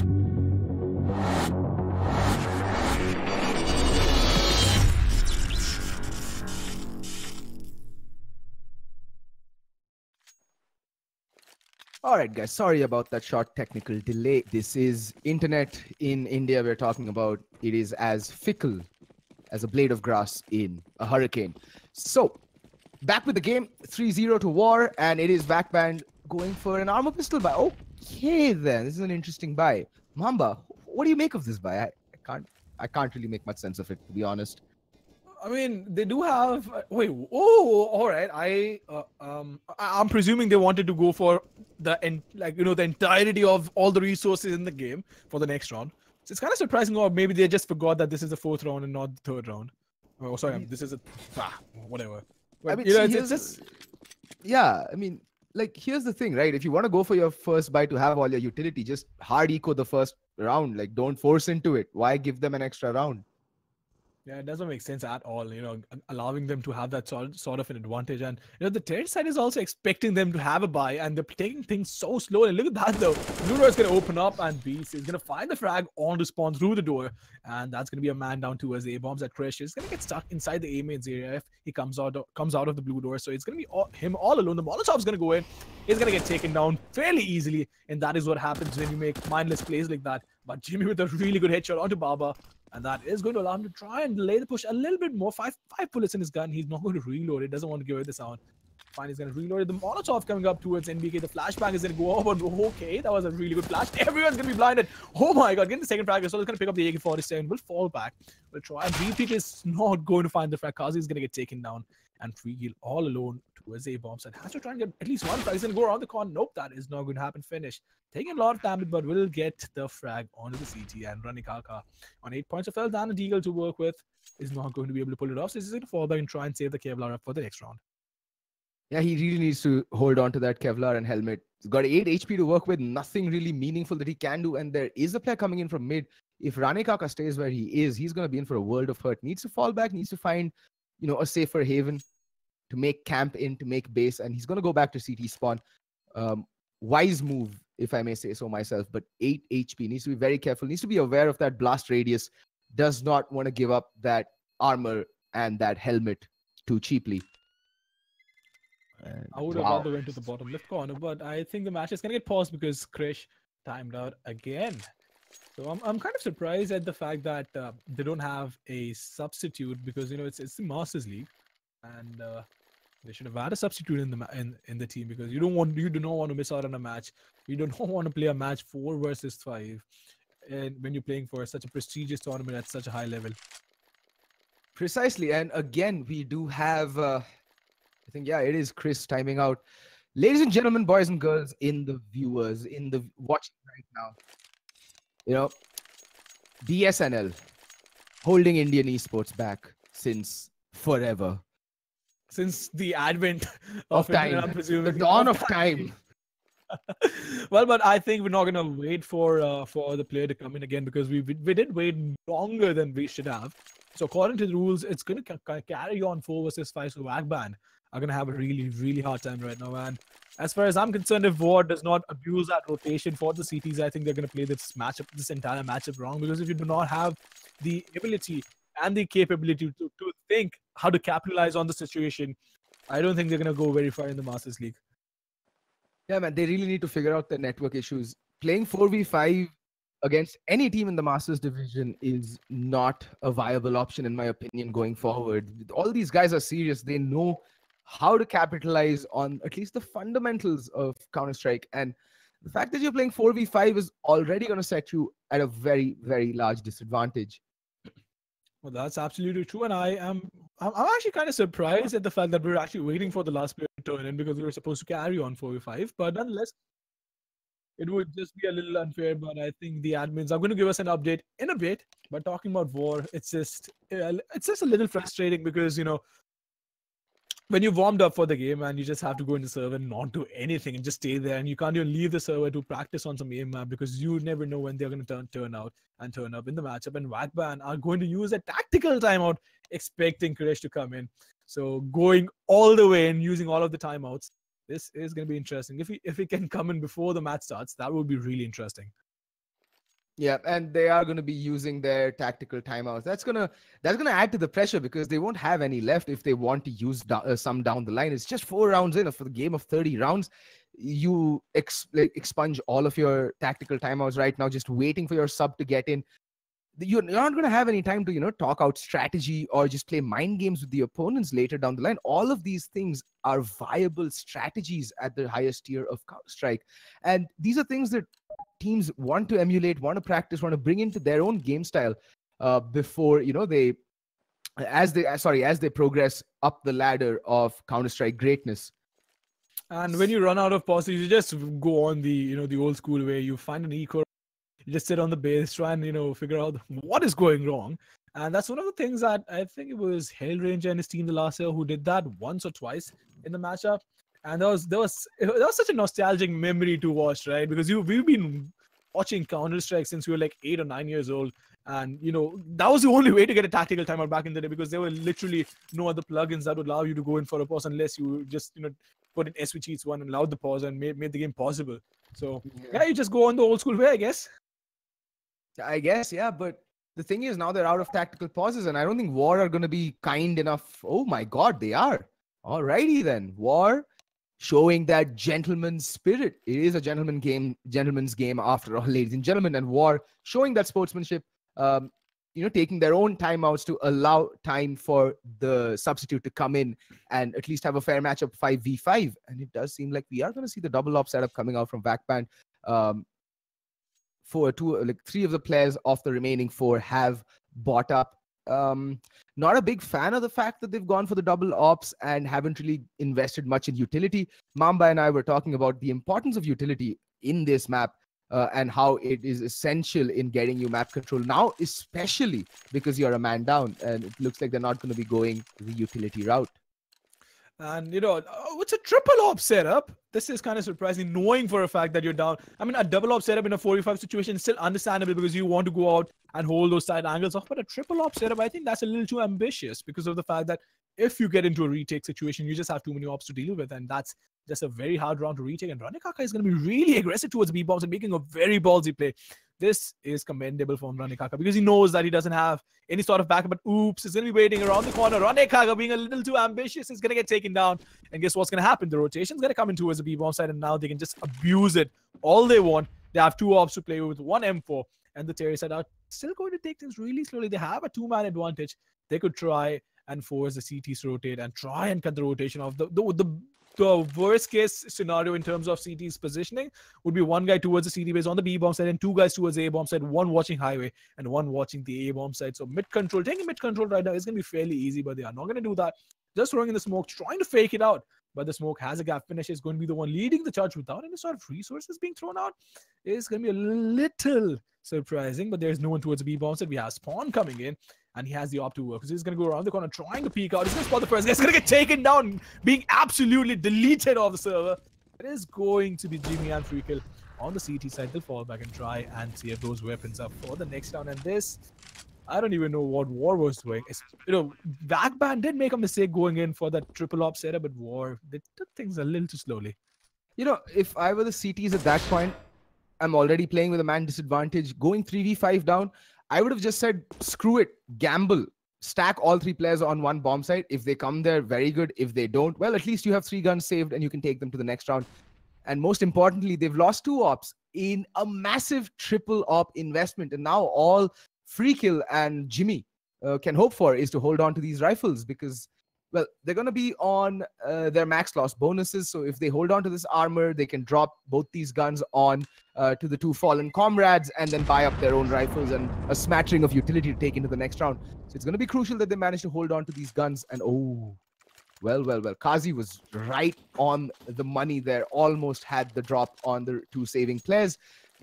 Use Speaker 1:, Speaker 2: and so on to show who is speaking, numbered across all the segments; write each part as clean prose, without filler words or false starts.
Speaker 1: All right, guys, sorry about that short technical delay. This is internet in India we're talking about. It is as fickle as a blade of grass in a hurricane. So, back with the game, 3-0 to War, and it is VAC Banned going for an armor pistol buy. Okay, then. This is an interesting buy. Mamba, what do you make of this buy? I can't really make much sense of it, to be honest.
Speaker 2: I mean, they do have. Wait. Oh, all right. I'm presuming they wanted to go for the the entirety of all the resources in the game for the next round. So it's kind of surprising, or maybe they just forgot that this is the 4th round and not the 3rd round. Oh, sorry. This is whatever. But,
Speaker 1: I mean,
Speaker 2: it's just.
Speaker 1: Yeah, I mean, like, here's the thing, right? If you want to go for your first buy to have all your utility, just hard eco the first round. Like, don't force into it. Why give them an extra round?
Speaker 2: Yeah, it doesn't make sense at all, allowing them to have that sort of an advantage. And, the Terran side is also expecting them to have a buy, and they're taking things so slow. And look at that, though. Blue door is going to open up, and Beast is going to find the frag on to spawn through the door. And that's going to be a man down towards the A-bombs at Krish. He's going to get stuck inside the A-mains area if he comes out of the blue door. So it's going to be him all alone. The Molotov's going to go in. He's going to get taken down fairly easily. And that is what happens when you make mindless plays like that. But Jimmy with a really good headshot onto Baba. And that is going to allow him to try and delay the push a little bit more. Five bullets in his gun. He's not going to reload it. Doesn't want to give it the sound. Fine, he's going to reload it. The Molotov coming up towards NBK. The flashbang is going to go over. Okay, that was a really good flash. Everyone's going to be blinded. Oh my god, getting the second frag. So he's going to pick up the AK-47. Will fall back. Will try. And Repeat is not going to find the frag. Kazi is going to get taken down. And Free Heal all alone towards A-bombs. And has to try and get at least one frag. He's going to go around the corner. Nope, that is not going to happen. Finish. Taking a lot of damage, but will get the frag onto the CT. And Ranikaka on 8 points of health and a deagle to work with is not going to be able to pull it off. So he's going to fall back and try and save the Kevlar up for the next round.
Speaker 1: Yeah, he really needs to hold on to that Kevlar and helmet. He's got 8 HP to work with, nothing really meaningful that he can do. And there is a player coming in from mid. If Ranikaka stays where he is, he's going to be in for a world of hurt. Needs to fall back, needs to find, a safer haven to make camp in, to make base. And he's going to go back to CT spawn. Wise move, if I may say so myself, but 8 HP. Needs to be very careful. Needs to be aware of that blast radius. Does not want to give up that armor and that helmet too cheaply.
Speaker 2: I would have rather went to the bottom left corner, but I think the match is going to get paused because Krish timed out again. So I'm kind of surprised at the fact that they don't have a substitute because, it's the Masters League. And they should have had a substitute in the team because you do not want to miss out on a match. You do not want to play a match 4 versus 5 and when you're playing for such a prestigious tournament at such a high level.
Speaker 1: Precisely. And again, we do have... I think, it is Chris timing out. Ladies and gentlemen, boys and girls, in the viewers, in the watching right now, BSNL holding Indian esports back since forever.
Speaker 2: Since the advent of
Speaker 1: time,
Speaker 2: I'm presuming.
Speaker 1: The dawn of time.
Speaker 2: Well, but I think we're not going to wait for the player to come in again because we did wait longer than we should have. So according to the rules, it's going to carry on 4 versus 5. So VAC Banned are going to have a really, really hard time right now. And as far as I'm concerned, if War does not abuse that rotation for the CTs, I think they're going to play this entire matchup wrong. Because if you do not have the ability and the capability to think how to capitalize on the situation, I don't think they're going to go very far in the Masters League.
Speaker 1: Yeah, man, they really need to figure out the network issues. Playing 4v5 against any team in the Masters division is not a viable option, in my opinion, going forward. All these guys are serious. They know how to capitalize on at least the fundamentals of Counter-Strike. And the fact that you're playing 4v5 is already going to set you at a very, very large disadvantage.
Speaker 2: Well, that's absolutely true. And I'm actually kind of surprised at the fact that we're actually waiting for the last player to turn in because we were supposed to carry on 4v5. But nonetheless, it would just be a little unfair. But I think the admins are going to give us an update in a bit. But talking about War, it's just a little frustrating because, when you warmed up for the game and you just have to go in the server and not do anything and just stay there, and you can't even leave the server to practice on some aim map because you never know when they're going to turn out and turn up in the matchup. And VAC Banned are going to use a tactical timeout, expecting Krish to come in. So going all the way and using all of the timeouts, this is going to be interesting. If he can come in before the match starts, that would be really interesting.
Speaker 1: Yeah, and they are going to be using their tactical timeouts. That's gonna add to the pressure because they won't have any left if they want to use some down the line. It's just 4 rounds in for the game of 30 rounds. You expunge all of your tactical timeouts right now, just waiting for your sub to get in. You're not going to have any time to talk out strategy or just play mind games with the opponents later down the line. All of these things are viable strategies at the highest tier of Counter-Strike, and these are things that teams want to emulate, want to practice, want to bring into their own game style before they as they progress up the ladder of Counter-Strike greatness.
Speaker 2: And when you run out of pauses, you just go on the old school way. You find an eco, you just sit on the base, try and figure out what is going wrong. And that's one of the things that I think it was Hellranger and his team the last year who did that once or twice in the matchup. And that was such a nostalgic memory to watch, right? Because we've been watching Counter-Strike since we were like 8 or 9 years old. And that was the only way to get a tactical timeout back in the day, because there were literally no other plugins that would allow you to go in for a pause unless you just put in SV Cheats 1 and allowed the pause and made the game possible. So yeah, you just go on the old school way, I guess.
Speaker 1: Yeah, but the thing is, now they're out of tactical pauses, and I don't think War are going to be kind enough. Oh my God, they are. Alrighty then, War showing that gentleman's spirit. It is a gentleman's game after all, ladies and gentlemen, and War showing that sportsmanship. Taking their own timeouts to allow time for the substitute to come in and at least have a fair matchup 5v5. And it does seem like we are going to see the double op setup coming out from VAC Banned. Three of the players of the remaining 4 have bought up. Not a big fan of the fact that they've gone for the double ops and haven't really invested much in utility. Mamba and I were talking about the importance of utility in this map. And how it is essential in getting you map control now, especially because you're a man down, and it looks like they're not going to be going the utility route.
Speaker 2: And it's a triple op setup. This is kind of surprising, knowing for a fact that you're down. I mean, a double op setup in a 45 situation is still understandable because you want to go out and hold those side angles off. But a triple op setup, I think that's a little too ambitious because of the fact that if you get into a retake situation, you just have too many ops to deal with, and that's just a very hard round to retake. And Ranekaka is going to be really aggressive towards B-bombs and making a very ballsy play. This is commendable from Ranekaka because he knows that he doesn't have any sort of backup, but oops, he's going to be waiting around the corner. Ranekaka being a little too ambitious is going to get taken down. And guess what's going to happen? The rotation is going to come in towards the B-bomb side, and now they can just abuse it all they want. They have 2 ops to play with, 1 M4, and the Terry side are still going to take things really slowly. They have a 2-man advantage. They could try and force the CTs to rotate and try and cut the rotation off. The worst case scenario in terms of CT's positioning would be 1 guy towards the CT base on the B-bomb side and 2 guys towards the A-bomb side, 1 watching highway and 1 watching the A-bomb side. So taking mid control right now is going to be fairly easy, but they are not going to do that. Just throwing in the smoke, trying to fake it out. But the smoke has a gap finish. Is going to be the one leading the charge without any sort of resources being thrown out. It's going to be a little surprising, but there's no one towards the B-bomb side. We have Spawn coming in, and he has the op to work because he's going to go around the corner trying to peek out. He's going to spot the first guy. He's going to get taken down, being absolutely deleted off the server. It is going to be Jimmy and Freakill on the CT side. They'll fall back and try and see if those weapons up for the next round. And this, I don't even know what War was doing. VAC Banned did make a mistake going in for that triple op setup, but War, they took things a little too slowly.
Speaker 1: If I were the CTs at that point, I'm already playing with a man disadvantage, going 3v5 down, I would have just said, screw it, gamble, stack all 3 players on 1 bomb site. If they come there, very good. If they don't, well, at least you have 3 guns saved and you can take them to the next round. And most importantly, they've lost 2 ops in a massive triple op investment. And now all Freakill and Jimmy can hope for is to hold on to these rifles because, well, they're going to be on their max loss bonuses. So if they hold on to this armor, they can drop both these guns on to the 2 fallen comrades and then buy up their own rifles and a smattering of utility to take into the next round. So it's going to be crucial that they manage to hold on to these guns. And well. Kazi was right on the money there. Almost had the drop on the 2 saving players.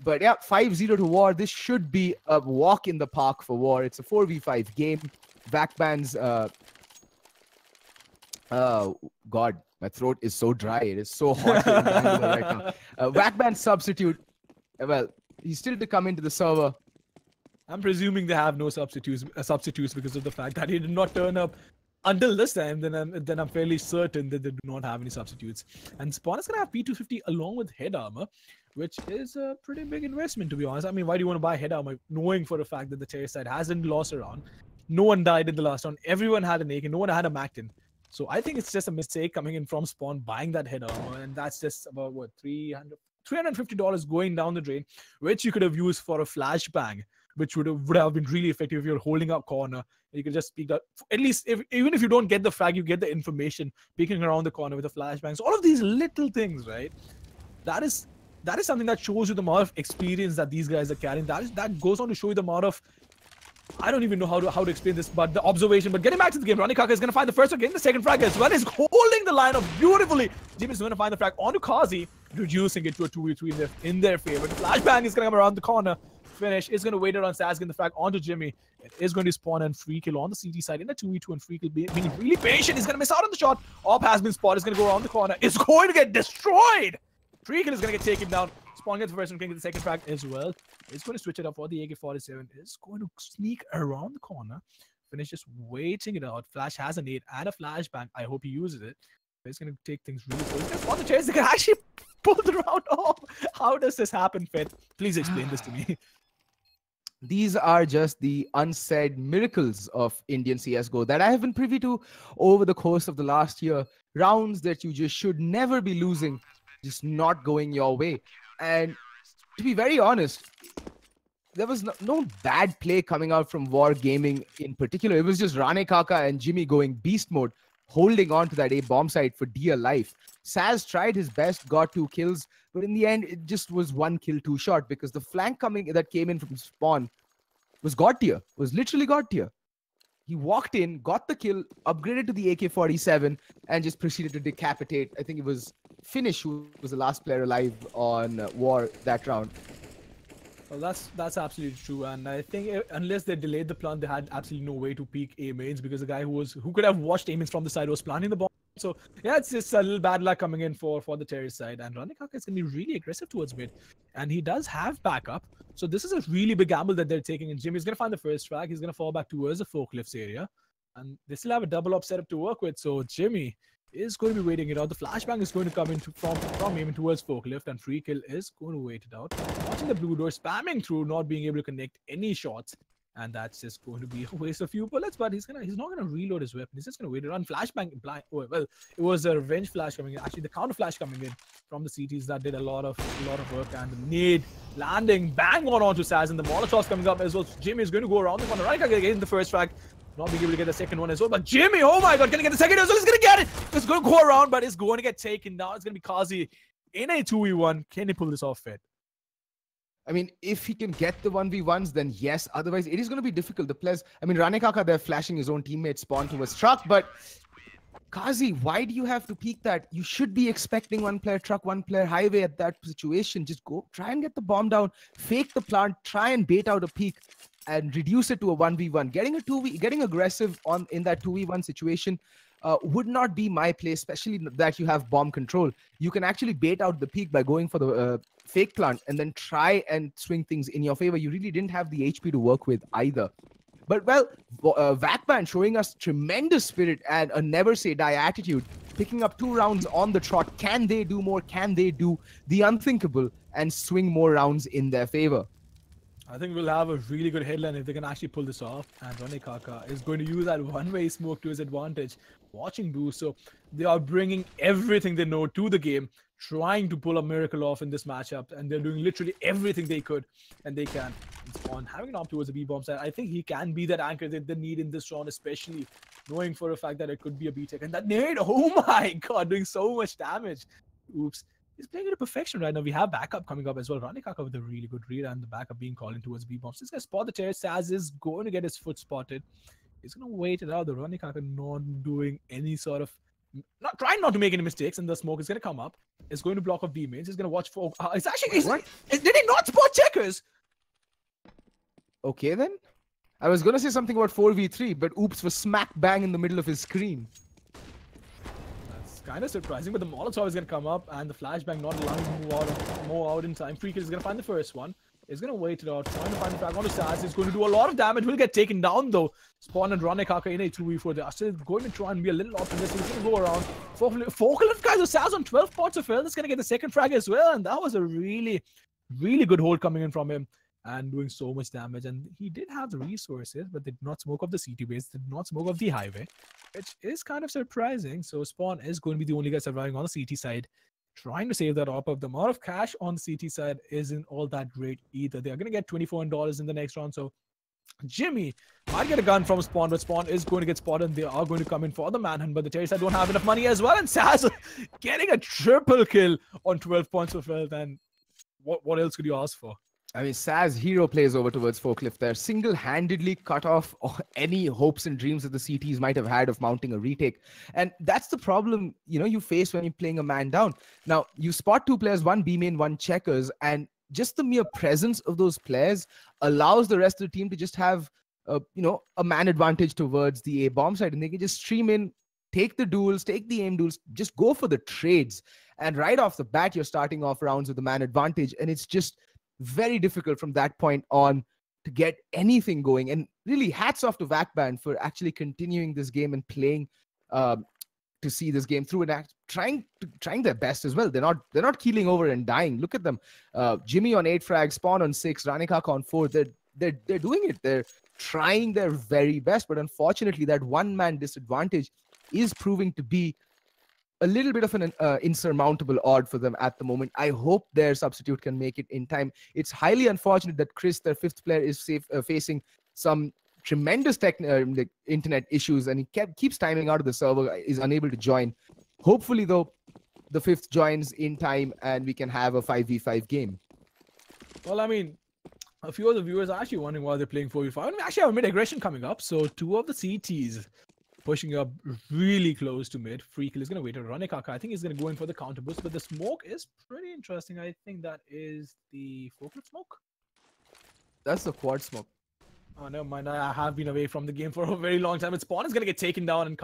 Speaker 1: But yeah, 5-0 to War. This should be a walk in the park for War. It's a 4v5 game. VAC Banned's oh God, my throat is so dry. It is so hot here in Bangalore right now. VAC Banned substitute. Well, he's still to come into the server.
Speaker 2: I'm presuming they have no substitutes because of the fact that he did not turn up until this time, then I'm fairly certain that they do not have any substitutes. And Spawn is gonna have P250 along with head armor, which is a pretty big investment, to be honest. I mean, why do you want to buy head armor knowing for a fact that the terrorist side hasn't lost a round? No one died in the last round. Everyone had an AK. No one had a Mactin. So I think it's just a mistake coming in from Spawn buying that head armor, and that's just about what $350 going down the drain, which you could have used for a flashbang, which would have been really effective if you're holding up corner. You could just peek that. At least even if you don't get the frag, you get the information peeking around the corner with a flashbang. So all of these little things, right? That is something that shows you the amount of experience that these guys are carrying. That goes on to show you the amount of, I don't even know how to explain this, but the observation. But getting back to the game, Ranikaka is going to find the first one, getting the second frag as well. He's holding the line up beautifully. Jimmy is going to find the frag onto Kazi, reducing it to a 2v3 in their favor. The flashbang is going to come around the corner. Finish is going to wait it on Saz, getting the frag onto Jimmy. It is going to spawn and free kill on the CT side in a 2v2, and free kill being really patient. He's going to miss out on the shot. Op has been spotted. Is going to go around the corner. It's going to get destroyed. Free kill is going to get taken down. Spawn gets the first one, can get the second frag as well. It's going to switch it up for the AK-47. It's going to sneak around the corner. Finish just waiting it out. Flash has a nade and a flashbang. I hope he uses it. He's going to take things really slow. He's going to spawn the chase. They can actually pull the round off. How does this happen, Fed? Please explain this to me.
Speaker 1: These are just the unsaid miracles of Indian CSGO that I have been privy to over the course of the last year. Rounds that you just should never be losing, just not going your way. And to be very honest, there was no bad play coming out from War Gaming in particular. It was just Ranikaka and Jimmy going beast mode, holding on to that A bomb site for dear life. Saz tried his best, got 2 kills, but in the end, it just was 1 kill, 2 shot, because the flank that came in from Spawn was god tier, was literally god tier. He walked in, got the kill, upgraded to the AK-47, and just proceeded to decapitate. I think it was Finish who was the last player alive on War that round.
Speaker 2: Well, that's absolutely true, and I think unless they delayed the plant, they had absolutely no way to peek A mains, because the guy who could have watched A mains from the side was planting the bomb. So yeah, it's just a little bad luck coming in for the terrorist side, and Ranikaka is going to be really aggressive towards mid, and he does have backup. So this is a really big gamble that they're taking, and Jimmy's going to find the first frag. He's going to fall back towards the forklifts area, and they still have a double up setup to work with. So Jimmy is going to be waiting it out. The flashbang is going to come into from him towards forklift, and free kill is going to wait it out. Watching the blue door, spamming through, not being able to connect any shots, and that's just going to be a waste of few bullets. But he's not gonna reload his weapon. He's just gonna wait it on. Flashbang blind. Well, it was a revenge flash coming in. Actually, the counter flash coming in from the CTs that did a lot of work, and the nade landing bang onto Saz, and the Molotov's coming up as well. Jimmy is going to go around the corner. Right, getting the first frag. Not being able to get the second one as well. But Jimmy, oh my god, gonna get the second as well. He's gonna get it. It's gonna go around, but it's going to get taken down. It's gonna be Kazi in a 2v1. Can he pull this off, Fed?
Speaker 1: I mean, if he can get the 1v1s, then yes. Otherwise, it is going to be difficult. The players, I mean, Ranikaka, they're flashing his own teammate Spawn to a truck, but Kazi, why do you have to peek that? You should be expecting 1 player truck, 1 player highway at that situation. Just go, try and get the bomb down, fake the plant, try and bait out a peek, and reduce it to a 1v1. Getting aggressive in that 2v1 situation would not be my play, especially that you have bomb control. You can actually bait out the peak by going for the fake plant and then try and swing things in your favor. You really didn't have the HP to work with either. But well, VAC Banned showing us tremendous spirit and a never say die attitude, picking up 2 rounds on the trot. Can they do more? Can they do the unthinkable and swing more rounds in their favor?
Speaker 2: I think we'll have a really good headline if they can actually pull this off. And Ranikaka is going to use that one-way smoke to his advantage. Watching Boost, so they are bringing everything they know to the game, trying to pull a miracle off in this matchup, and they're doing literally everything they could and they can. On having an op towards the B-bomb side, I think he can be that anchor that they need in this round, especially knowing for a fact that it could be a B-tech. And that nade, oh my god, doing so much damage. Oops. He's playing it to perfection right now. We have backup coming up as well. Ranikaka with a really good read, and the backup being called in towards B-bombs. He's going to spot the terrorist. Saz is going to get his foot spotted. He's going to wait it out. The Ranikaka not doing any sort of... trying not to make any mistakes, and the smoke is going to come up. It's going to block off D-mains. He's going to watch for... it's actually... Did he not spot checkers?
Speaker 1: Okay, then. I was going to say something about 4v3, but oops was smack bang in the middle of his screen.
Speaker 2: Kind of surprising, but the Molotov is going to come up, and the flashbang not allowing him to move out in time. Free kill is going to find the first one. Is going to wait it out. Trying to find the frag onto Saz. It's going to do a lot of damage. Will get taken down though. Spawn and Ranekaka in a 2v4. They are still going to try and be a little optimistic. He's going to go around. Forklift guys with Saz on 12 pots of health. It's going to get the second frag as well. And that was a really, really good hold coming in from him. And doing so much damage. And he did have the resources, but did not smoke up the CT base, did not smoke up the highway, which is kind of surprising. So Spawn is going to be the only guy surviving on the CT side, trying to save that up. The amount of cash on the CT side isn't all that great either. They are going to get $24 in the next round. So Jimmy might get a gun from Spawn, but Spawn is going to get spotted. They are going to come in for the manhunt, but the Terry side don't have enough money as well. And Saz getting a triple kill on 12 points of health. And what else could you ask for?
Speaker 1: I mean, Saz hero plays over towards Forklift there, single-handedly cut off any hopes and dreams that the CTs might have had of mounting a retake. And that's the problem, you face when you're playing a man down. Now, you spot two players, one B main, one checkers, and just the mere presence of those players allows the rest of the team to just have, a man advantage towards the A bomb side, and they can just stream in, take the duels, take the aim duels, just go for the trades. And right off the bat, you're starting off rounds with the man advantage, and it's just very difficult from that point on to get anything going. And really hats off to VAC Banned for actually continuing this game and playing to see this game through and trying their best as well. They're not keeling over and dying. Look at them. Jimmy on 8 frags, Spawn on 6, Ranekaka on 4. They're doing it. They're trying their very best, but unfortunately that one-man disadvantage is proving to be a little bit of an insurmountable odd for them at the moment. I hope their substitute can make it in time. It's highly unfortunate that Chris, their 5th player, is facing some tremendous internet issues, and he keeps timing out of the server, is unable to join. Hopefully, though, the 5th joins in time, and we can have a 5v5 game.
Speaker 2: Well, I mean, a few of the viewers are actually wondering why they're playing 4v5. I mean, actually have a mid-aggression coming up, so 2 of the CTs pushing up really close to mid. Freakle is going to wait. Ranekaka, I think he's going to go in for the counter boost, but the smoke is pretty interesting. I think that is the Forklift smoke.
Speaker 1: That's the quad smoke.
Speaker 2: Oh, never mind. I have been away from the game for a very long time. But Spawn is going to get taken down and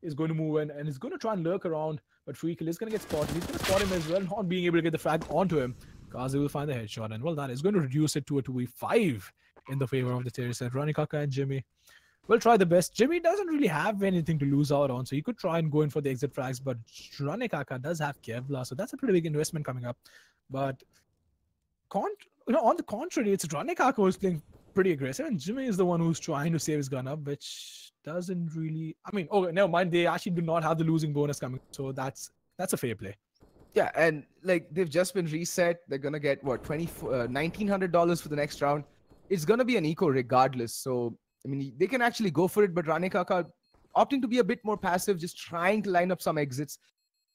Speaker 2: is going to move in and is going to try and lurk around. But Freakle is going to get spotted. He's going to spot him as well, not being able to get the frag onto him. Kazi will find the headshot, and well, that is going to reduce it to a 2v5 in the favor of the terrorist side. Ranekaka and Jimmy will try the best. Jimmy doesn't really have anything to lose out on, so he could try and go in for the exit frags, but Ranekaka does have Kevlar, so that's a pretty big investment coming up. But on the contrary, it's Ranekaka who's playing pretty aggressive, and Jimmy is the one who's trying to save his gun up, which doesn't really... I mean, okay, never mind, they actually do not have the losing bonus coming, so that's a fair play.
Speaker 1: Yeah, and they've just been reset. They're gonna get what, $1,900 for the next round. It's gonna be an eco regardless, so I mean, they can actually go for it, but Ranekaka opting to be a bit more passive, just trying to line up some exits,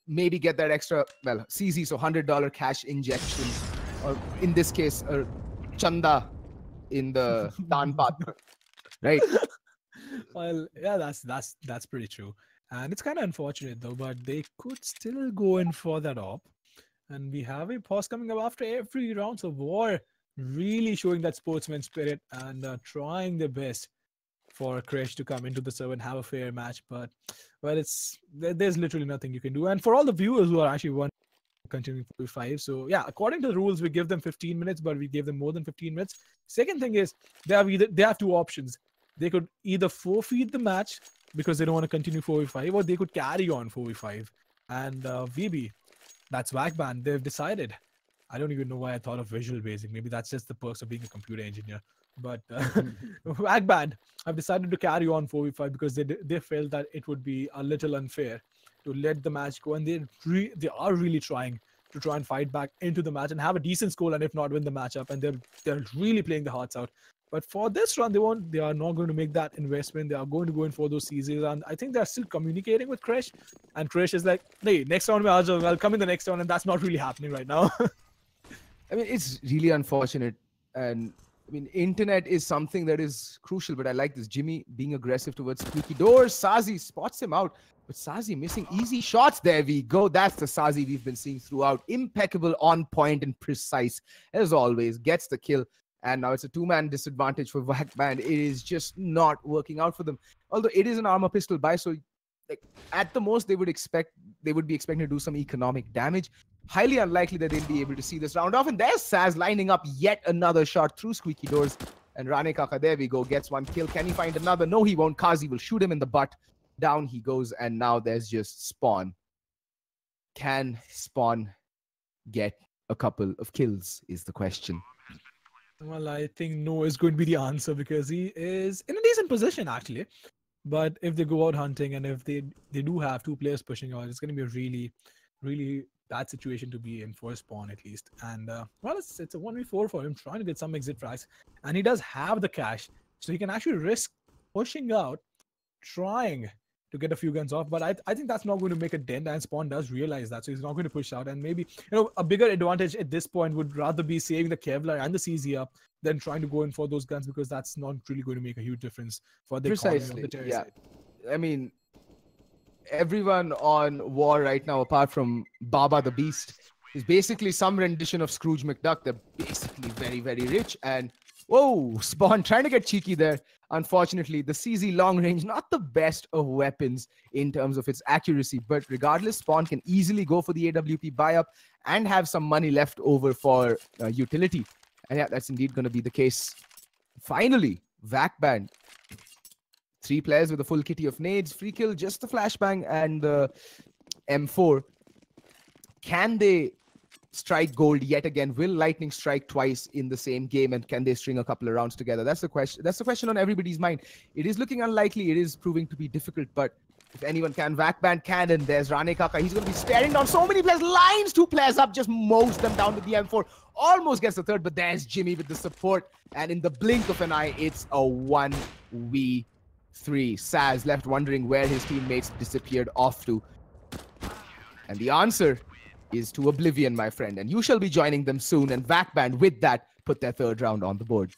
Speaker 1: maybe get that extra, well, CZ, so $100 cash injection, or in this case, chanda in the Dan path, right?
Speaker 2: Well, yeah, that's pretty true. And it's kind of unfortunate though, but they could still go in for that op. And we have a pause coming up after every round of war, really showing that sportsman spirit and trying their best for Crash to come into the server and have a fair match. But well, there's literally nothing you can do. And for all the viewers who are actually continuing 45, so yeah, according to the rules, we give them 15 minutes, but we gave them more than 15 minutes. Second thing is they have 2 options. They could either forfeit the match because they don't want to continue 4v5, or they could carry on 4v5. And VB, that's VAC Banned. They've decided. I don't even know why I thought of Visual Basic. Maybe that's just the perks of being a computer engineer. But VAC Banned have decided to carry on 4v5 because they felt that it would be a little unfair to let the match go, and they are really trying to try and fight back into the match and have a decent score, and if not, win the matchup. And they're really playing their hearts out. But for this run, they are not going to make that investment. They are going to go in for those CZs, and I think they're still communicating with Kresh. And Kresh is like, hey, next round, I'll come in the next round, and that's not really happening right now.
Speaker 1: I mean, it's really unfortunate. And I mean, internet is something that is crucial, but I like this. Jimmy being aggressive towards squeaky doors. Sazi spots him out, but Sazi missing easy shots. There we go. That's the Sazi we've been seeing throughout. Impeccable, on point, and precise as always. Gets the kill. And now it's a 2-man disadvantage for VAC Banned. It is just not working out for them. Although it is an armor pistol buy, so like at the most they would be expecting to do some economic damage. highly unlikely that they'll be able to see this round off. And there's Saz lining up yet another shot through squeaky doors. And Rane Kaka, there we go, gets one kill. Can he find another? No, he won't. Kazi will shoot him in the butt. Down he goes, and now there's just Spawn. Can Spawn get a couple of kills is the question.
Speaker 2: Well, I think no is going to be the answer because he is in a decent position, actually. But if they go out hunting and if they do have two players pushing out, it's going to be a really, really bad situation to be in for Spawn, at least. And, well, it's a 1v4 for him, trying to get some exit frags. And he does have the cash, so he can actually risk pushing out, trying to get a few guns off, but I think that's not going to make a dent, and Spawn does realize that, so he's not going to push out. And maybe, a bigger advantage at this point would rather be saving the Kevlar and the CZ up than trying to go in for those guns, because that's not really going to make a huge difference for the economy of the terror side.
Speaker 1: I mean, everyone on War right now, apart from Baba the Beast, is basically some rendition of Scrooge McDuck. They're basically very, very rich, and whoa, Spawn trying to get cheeky there. Unfortunately, the CZ long range, not the best of weapons in terms of its accuracy, but regardless, Spawn can easily go for the AWP buy-up and have some money left over for utility. And yeah, that's indeed going to be the case. Finally, VAC Banned. 3 players with a full kitty of nades, free kill, just the flashbang and the M4. Can they strike gold yet again? Will Lightning strike twice in the same game, and can they string a couple of rounds together? That's the question. That's the question on everybody's mind. It is looking unlikely. It is proving to be difficult, but if anyone can, VAC Banned can, and there's Rane Kaka. He's going to be staring down so many players. Lines 2 players up, just mows them down with the M4. Almost gets the third, but there's Jimmy with the support, and in the blink of an eye, it's a 1v3. Saz left wondering where his teammates disappeared off to. And the answer is to oblivion, my friend, and you shall be joining them soon. And VAC Banned, with that, put their 3rd round on the board.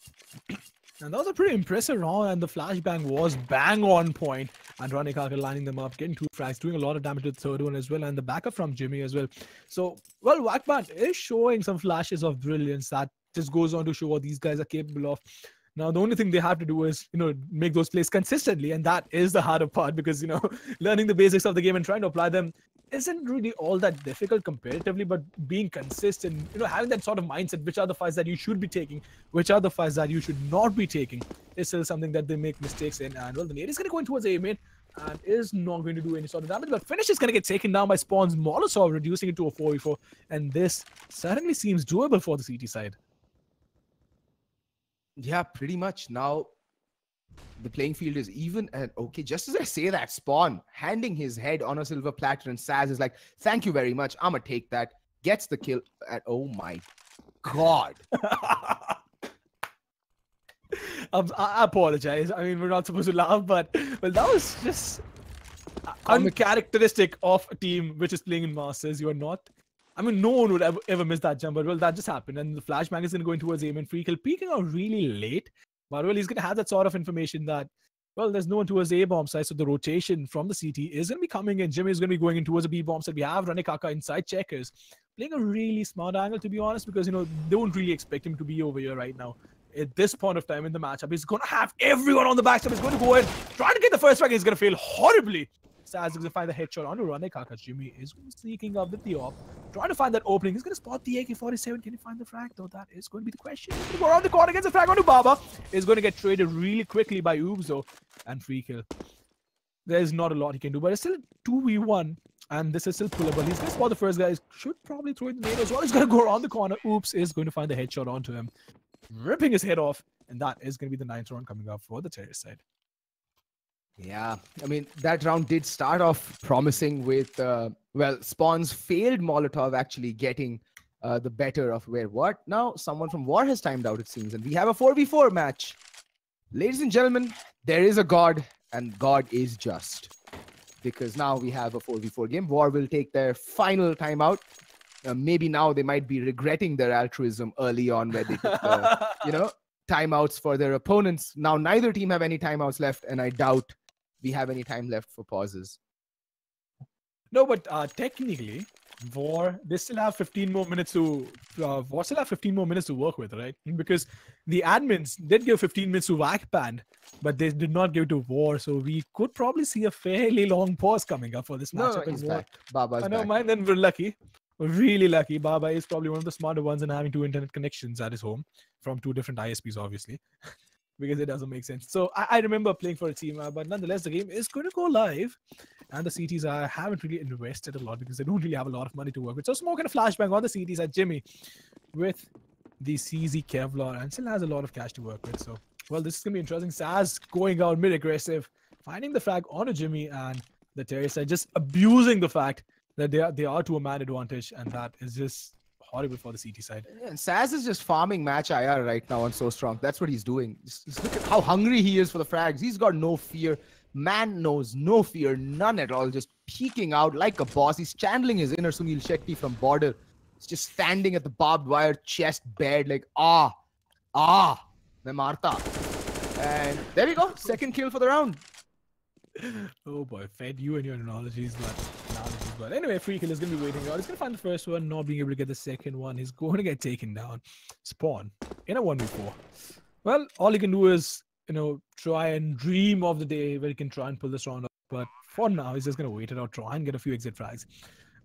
Speaker 2: And that was a pretty impressive round, and the flashbang was bang on point. And Rane Kaka lining them up, getting 2 frags, doing a lot of damage to the 3rd one as well, and the backup from Jimmy as well. So, well, VAC Banned is showing some flashes of brilliance that just goes on to show what these guys are capable of. Now, the only thing they have to do is, make those plays consistently, and that is the harder part, because, learning the basics of the game and trying to apply them isn't really all that difficult comparatively, but being consistent, having that sort of mindset, which are the fights that you should be taking, which are the fights that you should not be taking, is still something that they make mistakes in. And, well, the nade is going to go in towards A main and is not going to do any sort of damage, but finish is going to get taken down by Spawn's Molotov, reducing it to a 4v4, and this certainly seems doable for the CT side.
Speaker 1: Yeah, pretty much. Now, the playing field is even, and okay, just as I say that, Spawn handing his head on a silver platter, and Saz is like, thank you very much, I'm gonna take that. Gets the kill, and oh my god.
Speaker 2: I apologize. I mean, we're not supposed to laugh, but well, that was just uncharacteristic of a team which is playing in Masters. You are not. I mean, no one would ever miss that jump, but well, that just happened. And the flashbang is going to go in towards aim and free kill, peeking out really late. But well, he's going to have that sort of information that, well, there's no one towards the A-bomb side, so the rotation from the CT is going to be coming in. Jimmy is going to be going in towards a B-bomb side. We have Rane Kaka inside checkers, playing a really smart angle, to be honest, because, they don't really expect him to be over here right now. At this point of time in the matchup, he's going to have everyone on the backside. He's going to go in, trying to get the first frag. He's going to fail horribly. Saz is going to find the headshot onto Rane Kaka. Jimmy is sneaking up with the op, trying to find that opening. He's going to spot the AK-47. Can he find the frag, though? That is going to be the question. He's going to go around the corner, gets a frag onto Baba. Is going to get traded really quickly by Oobs, though, and free kill. There's not a lot he can do, but it's still 2v1, and this is still pullable. He's going to spot the first guy. He should probably throw in the nade as well. He's going to go around the corner. Oops is going to find the headshot onto him, ripping his head off, and that is going to be the 9th round coming up for the terrorist side.
Speaker 1: Yeah, I mean, that round did start off promising with, well, Spawn's failed Molotov actually getting the better of what? Now, someone from War has timed out, it seems, and we have a 4v4 match. Ladies and gentlemen, there is a God, and God is just. Because now we have a 4v4 game. War will take their final timeout. Maybe now they might be regretting their altruism early on where they took, timeouts for their opponents. Now, neither team have any timeouts left, and I doubt we have any time left for pauses.
Speaker 2: No, but technically, War, they still have 15 more minutes to War still have 15 more minutes to work with, right? Because the admins did give 15 minutes to VAC Banned, but they did not give to War, so we could probably see a fairly long pause coming up for this matchup.
Speaker 1: No, he's back. Baba's
Speaker 2: I know,
Speaker 1: back.
Speaker 2: mine. Then we're lucky. Really lucky. Baba is probably one of the smarter ones in having 2 internet connections at his home from 2 different ISPs, obviously, because it doesn't make sense. So I remember playing for a team, but nonetheless, the game is going to go live. And the CTs haven't really invested a lot because they don't really have a lot of money to work with. So Smoke and a flashbang on the CTs at Jimmy with the CZ Kevlar and still has a lot of cash to work with. So, well, this is going to be interesting. Saz going out mid-aggressive, finding the flag on a Jimmy, and the terrorist side just abusing the fact that they are to a man advantage, and that is just horrible for the CT side.
Speaker 1: Yeah, and Saz is just farming match IR right now on So Strong. That's what he's doing. Just look at how hungry he is for the frags. He's got no fear. Man knows no fear, none at all. Just peeking out like a boss. He's channeling his inner Sunil Shetty from Border. He's just standing at the barbed wire, chest bared, like, me marta. And there we go. Second kill for the round.
Speaker 2: Oh boy, fed you and your analogies, but anyway, Free Kill is going to be waiting out. He's going to find the first one, not being able to get the second one. He's going to get taken down. Spawn in a 1v4. Well, all he can do is, try and dream of the day where he can try and pull this round up. But for now, he's just going to wait it out, try and get a few exit frags,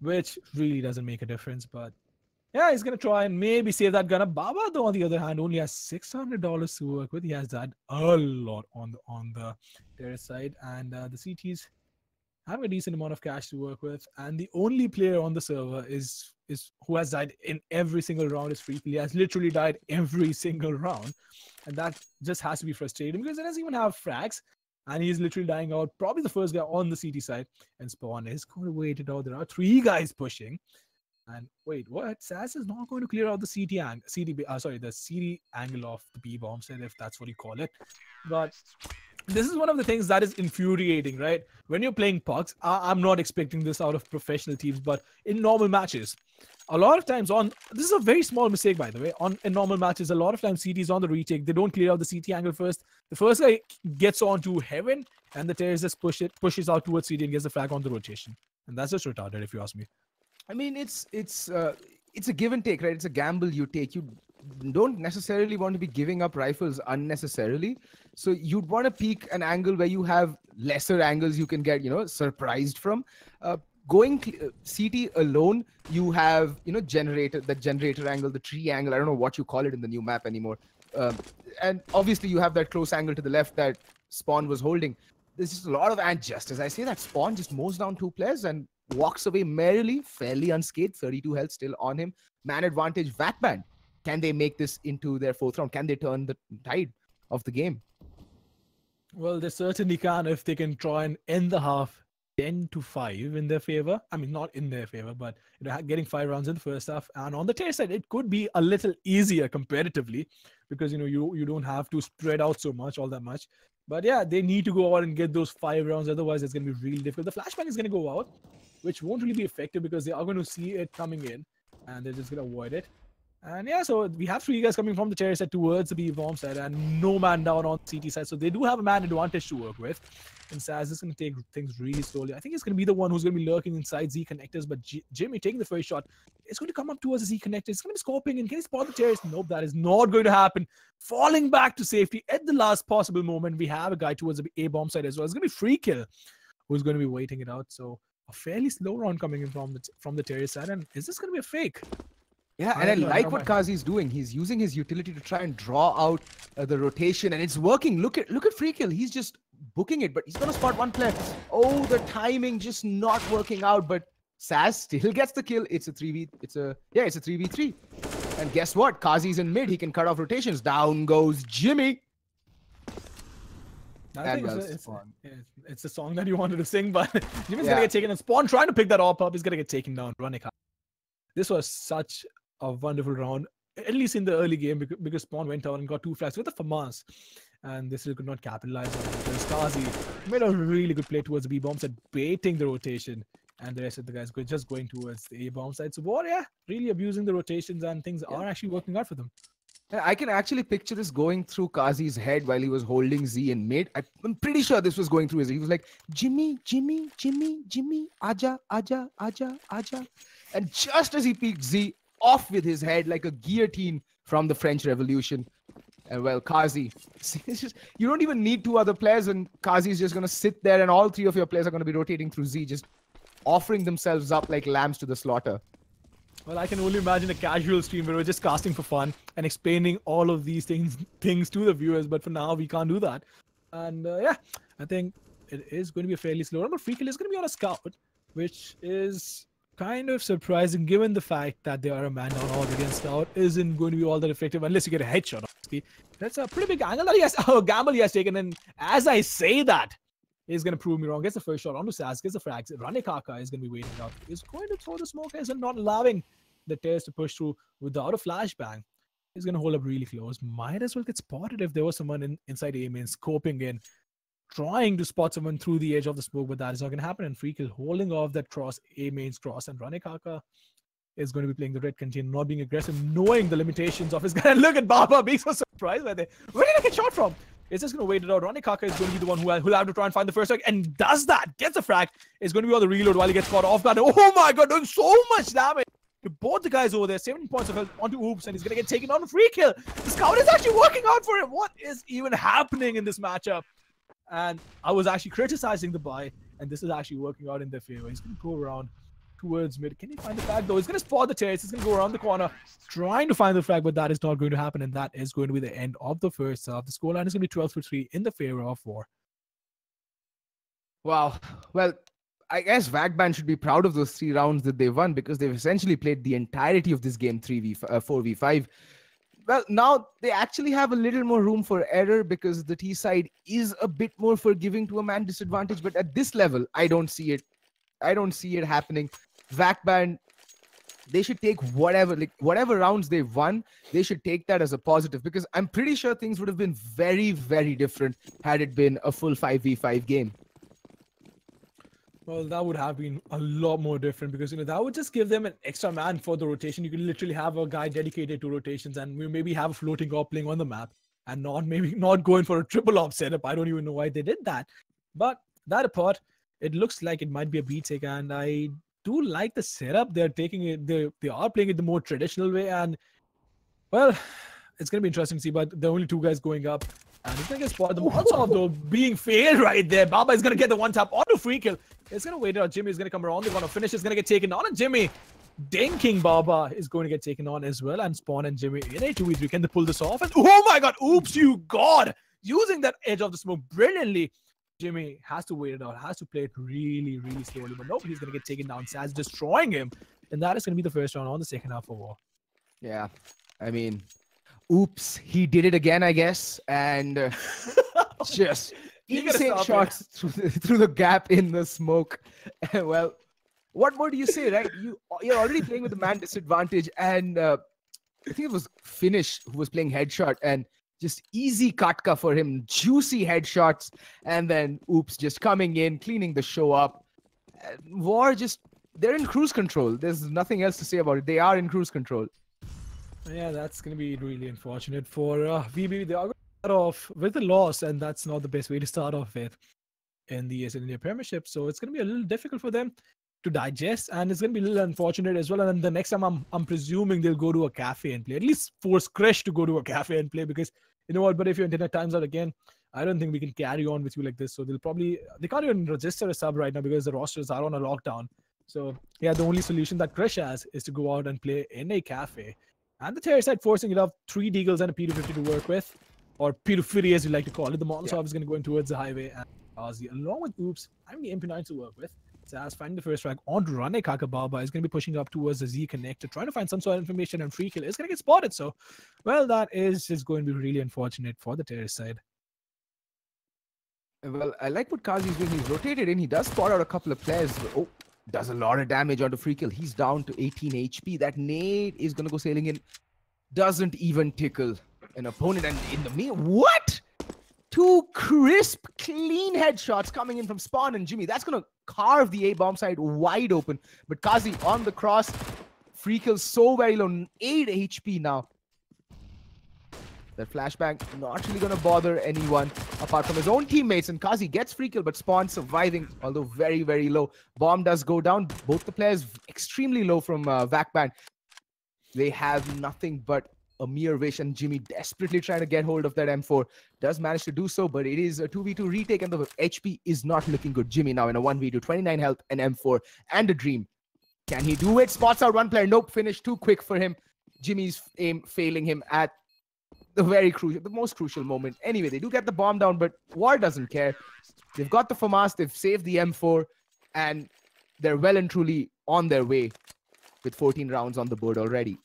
Speaker 2: which really doesn't make a difference. But yeah, he's going to try and maybe save that gun up. Baba, though, on the other hand, only has $600 to work with. He has that a lot on the terrace side. And the CTs have a decent amount of cash to work with. And the only player on the server is who has died in every single round is Free Kill. He has literally died every single round. And that just has to be frustrating because he doesn't even have frags. And he's literally dying out. Probably the first guy on the CT side. And Spawn is going to wait it out. There are 3 guys pushing. And wait, what? Saz is not going to clear out the the CD angle of the B bomb set, if that's what you call it. But this is one of the things that is infuriating, right? When you're playing pucks, I'm not expecting this out of professional teams, but in normal matches, a lot of times this is a very small mistake, by the way, in normal matches, a lot of times CT's on the retake, they don't clear out the CT angle first. The first guy gets onto heaven, and the terrorist just pushes out towards CT and gets the flag on the rotation. And that's just retarded, if you ask me.
Speaker 1: I mean, it's a give and take, right? It's a gamble you take. You don't necessarily want to be giving up rifles unnecessarily. So you'd want to peek an angle where you have lesser angles you can get, surprised from. Going CT alone, you have, the generator angle, the tree angle. I don't know what you call it in the new map anymore. And obviously you have that close angle to the left that Spawn was holding. There's just a lot of, and just as I say that, Spawn just mows down 2 players and walks away merrily, fairly unscathed, 32 health still on him. Man advantage, VAC Banned. Can they make this into their 4th round? Can they turn the tide of the game?
Speaker 2: Well, they certainly can if they can try and end the half 10-5 in their favor. I mean, not in their favor, but getting 5 rounds in the first half. And on the tail side, it could be a little easier comparatively because you don't have to spread out so much, all that much. But yeah, they need to go out and get those 5 rounds. Otherwise, it's going to be really difficult. The flashbang is going to go out, which won't really be effective because they are going to see it coming in and they're just going to avoid it. And yeah, so we have 3 guys coming from the terrace side towards the B-bomb side and no man down on CT side. So they do have a man advantage to work with. And Saz is going to take things really slowly. I think he's going to be the one who's going to be lurking inside Z connectors. But Jimmy taking the first shot, it's going to come up towards the Z connector. It's going to be scoping in. Can he spot the terrace? Nope, that is not going to happen. Falling back to safety at the last possible moment. We have a guy towards the A-bomb side as well. It's going to be Free Kill who's going to be waiting it out. So a fairly slow round coming in from the terrace side. And is this going to be a fake?
Speaker 1: Yeah, and I like what Kazi's doing. He's using his utility to try and draw out the rotation, and it's working. Look at Free Kill. He's just booking it, but he's gonna spot 1 player. Oh, the timing just not working out. But Saz still gets the kill. It's a 3v3. And guess what? Kazi's in mid. He can cut off rotations. Down goes Jimmy.
Speaker 2: I think it's the song that you wanted to sing, but Jimmy's gonna get taken. And Spawn trying to pick that up. He's gonna get taken down. Running. This was such a wonderful round, at least in the early game, because Spawn went out and got 2 flags with the FAMAS, and this could not capitalize on it. Kazi made a really good play towards the B-bomb side, baiting the rotation, and the rest of the guys just going towards the A-bomb side. So, really abusing the rotations, and things are actually working out for them.
Speaker 1: I can actually picture this going through Kazi's head while he was holding Z in mid. I'm pretty sure this was going through his head. He was like, Jimmy, Jimmy, Jimmy, Jimmy, Aja, Aja, Aja, Aja. And just as he peeked Z, off with his head like a guillotine from the French Revolution. And well, Kazi, you don't even need 2 other players, and Kazi's just going to sit there, and all 3 of your players are going to be rotating through Z, just offering themselves up like lambs to the slaughter.
Speaker 2: Well, I can only imagine a casual stream where we're just casting for fun and explaining all of these things to the viewers. But for now, we can't do that. And yeah, I think it is going to be a fairly slow run. But Free Kill is going to be on a scout, which is kind of surprising given the fact that they are a man down already, and scout isn't going to be all that effective unless you get a headshot. Obviously, that's a pretty big angle that he has, gamble he has taken. And as I say that, he's going to prove me wrong. Gets the first shot onto Saz, gets the frags. Ranekaka is going to be waiting out. He's going to throw the smokers and not allowing the Tears to push through without a flashbang. He's going to hold up really close. Might as well get spotted if there was someone inside A main, scoping in, trying to spot someone through the edge of the smoke, but that is not going to happen. And Free Kill holding off that cross, A main's cross, and Ranekaka is going to be playing the red container, not being aggressive, knowing the limitations of his guy. And look at Baba being so surprised by that. Where did I get shot from? It's just going to wait it out. Ranekaka is going to be the one who'll have to try and find the first strike, and does that. Gets the frag. Is going to be on the reload while he gets caught off guard. Oh my god, doing so much damage to both the guys over there. 17 points of health onto Oops, and he's going to get taken on a Free Kill. The scout is actually working out for him. What is even happening in this matchup? And I was actually criticizing the buy, and this is actually working out in their favor. He's going to go around towards mid. Can he find the flag though? He's going to spot the chase. He's going to go around the corner trying to find the flag, but that is not going to happen, and that is going to be the end of the first half. The scoreline is going to be 12-3 in the favor of War.
Speaker 1: Wow. Well, I guess VAC Banned should be proud of those 3 rounds that they won, because they've essentially played the entirety of this game 4v5. Well, now they actually have a little more room for error because the T side is a bit more forgiving to a man disadvantage, but at this level, I don't see it. I don't see it happening. VAC Banned, they should take whatever rounds they've won, they should take that as a positive, because I'm pretty sure things would have been very, very different had it been a full 5v5 game.
Speaker 2: Well, that would have been a lot more different, because that would just give them an extra man for the rotation. You could literally have a guy dedicated to rotations, and we maybe have a floating op playing on the map, and not going for a triple op setup. I don't even know why they did that. But that apart, it looks like it might be a beat take, and I do like the setup. They're taking it. They are playing it the more traditional way, and well, it's gonna be interesting to see. But there are only 2 guys going up. And he's going to get spotted. The Molotov, though, being failed right there. Baba is going to get the one tap onto Free Kill. It's going to wait out. Jimmy is going to come around. They're going to finish. It's going to get taken on. And Jimmy, dinking Baba, is going to get taken on as well. And Spawn and Jimmy in a 2v3. Can they pull this off? And oh my god, oops, you god! Using that edge of the smoke brilliantly. Jimmy has to wait it out. Has to play it really, really slowly. But nope, he's going to get taken down. Saz destroying him. And that is going to be the first round on the second half of War.
Speaker 1: Yeah, I mean, oops, he did it again, I guess, and just insane shots through the gap in the smoke. Well, what more do you say, right? You're already playing with the man disadvantage, and I think it was Finish who was playing headshot, and just easy katka for him, juicy headshots, and then oops, just coming in, cleaning the show up. War they're in cruise control. There's nothing else to say about it. They are in cruise control.
Speaker 2: Yeah, that's going to be really unfortunate for VB. They are going to start off with a loss, and that's not the best way to start off with in the ESL India Premiership. So it's going to be a little difficult for them to digest, and it's going to be a little unfortunate as well. And then the next time, I'm presuming they'll go to a cafe and play. At least force Krish to go to a cafe and play, because you know what? But if your internet times out again, I don't think we can carry on with you like this. So they can't even register a sub right now because the rosters are on a lockdown. So yeah, the only solution that Krish has is to go out and play in a cafe. And the Terror side forcing it up, 3 Deagles and a P250 to work with, or P250 as you like to call it. The Molotov is going to go in towards the highway, and Ozzy, along with Oops, having the MP9 to work with. Saz finding the first frag onto Ranekaka. Baba is going to be pushing up towards the Z connector, trying to find some sort of information, and Free Kill is going to get spotted. So, well, that is just going to be really unfortunate for the Terror side.
Speaker 1: Well, I like what Kazi's doing. He's rotated in. He does spot out a couple of players. Oh, does a lot of damage onto Free Kill. He's down to 18 HP. That nade is going to go sailing in. Doesn't even tickle an opponent. And in the what? 2 crisp, clean headshots coming in from Spawn and Jimmy. That's going to carve the A-bomb side wide open. But Kazi on the cross. Free Kill so very low. 8 HP now. That flashbang not really going to bother anyone apart from his own teammates. And Kazi gets Free Kill, but Spawn surviving, although very, very low. Bomb does go down. Both the players extremely low from VAC Banned. They have nothing but a mere wish, and Jimmy desperately trying to get hold of that M4. Does manage to do so, but it is a 2v2 retake, and the HP is not looking good. Jimmy now in a 1v2, 29 health, an M4, and a Dream. Can he do it? Spots out one player. Nope, finish too quick for him. Jimmy's aim failing him at the most crucial moment. Anyway, they do get the bomb down, but War doesn't care. They've got the FAMAS, they've saved the M4, and they're well and truly on their way with 14 rounds on the board already.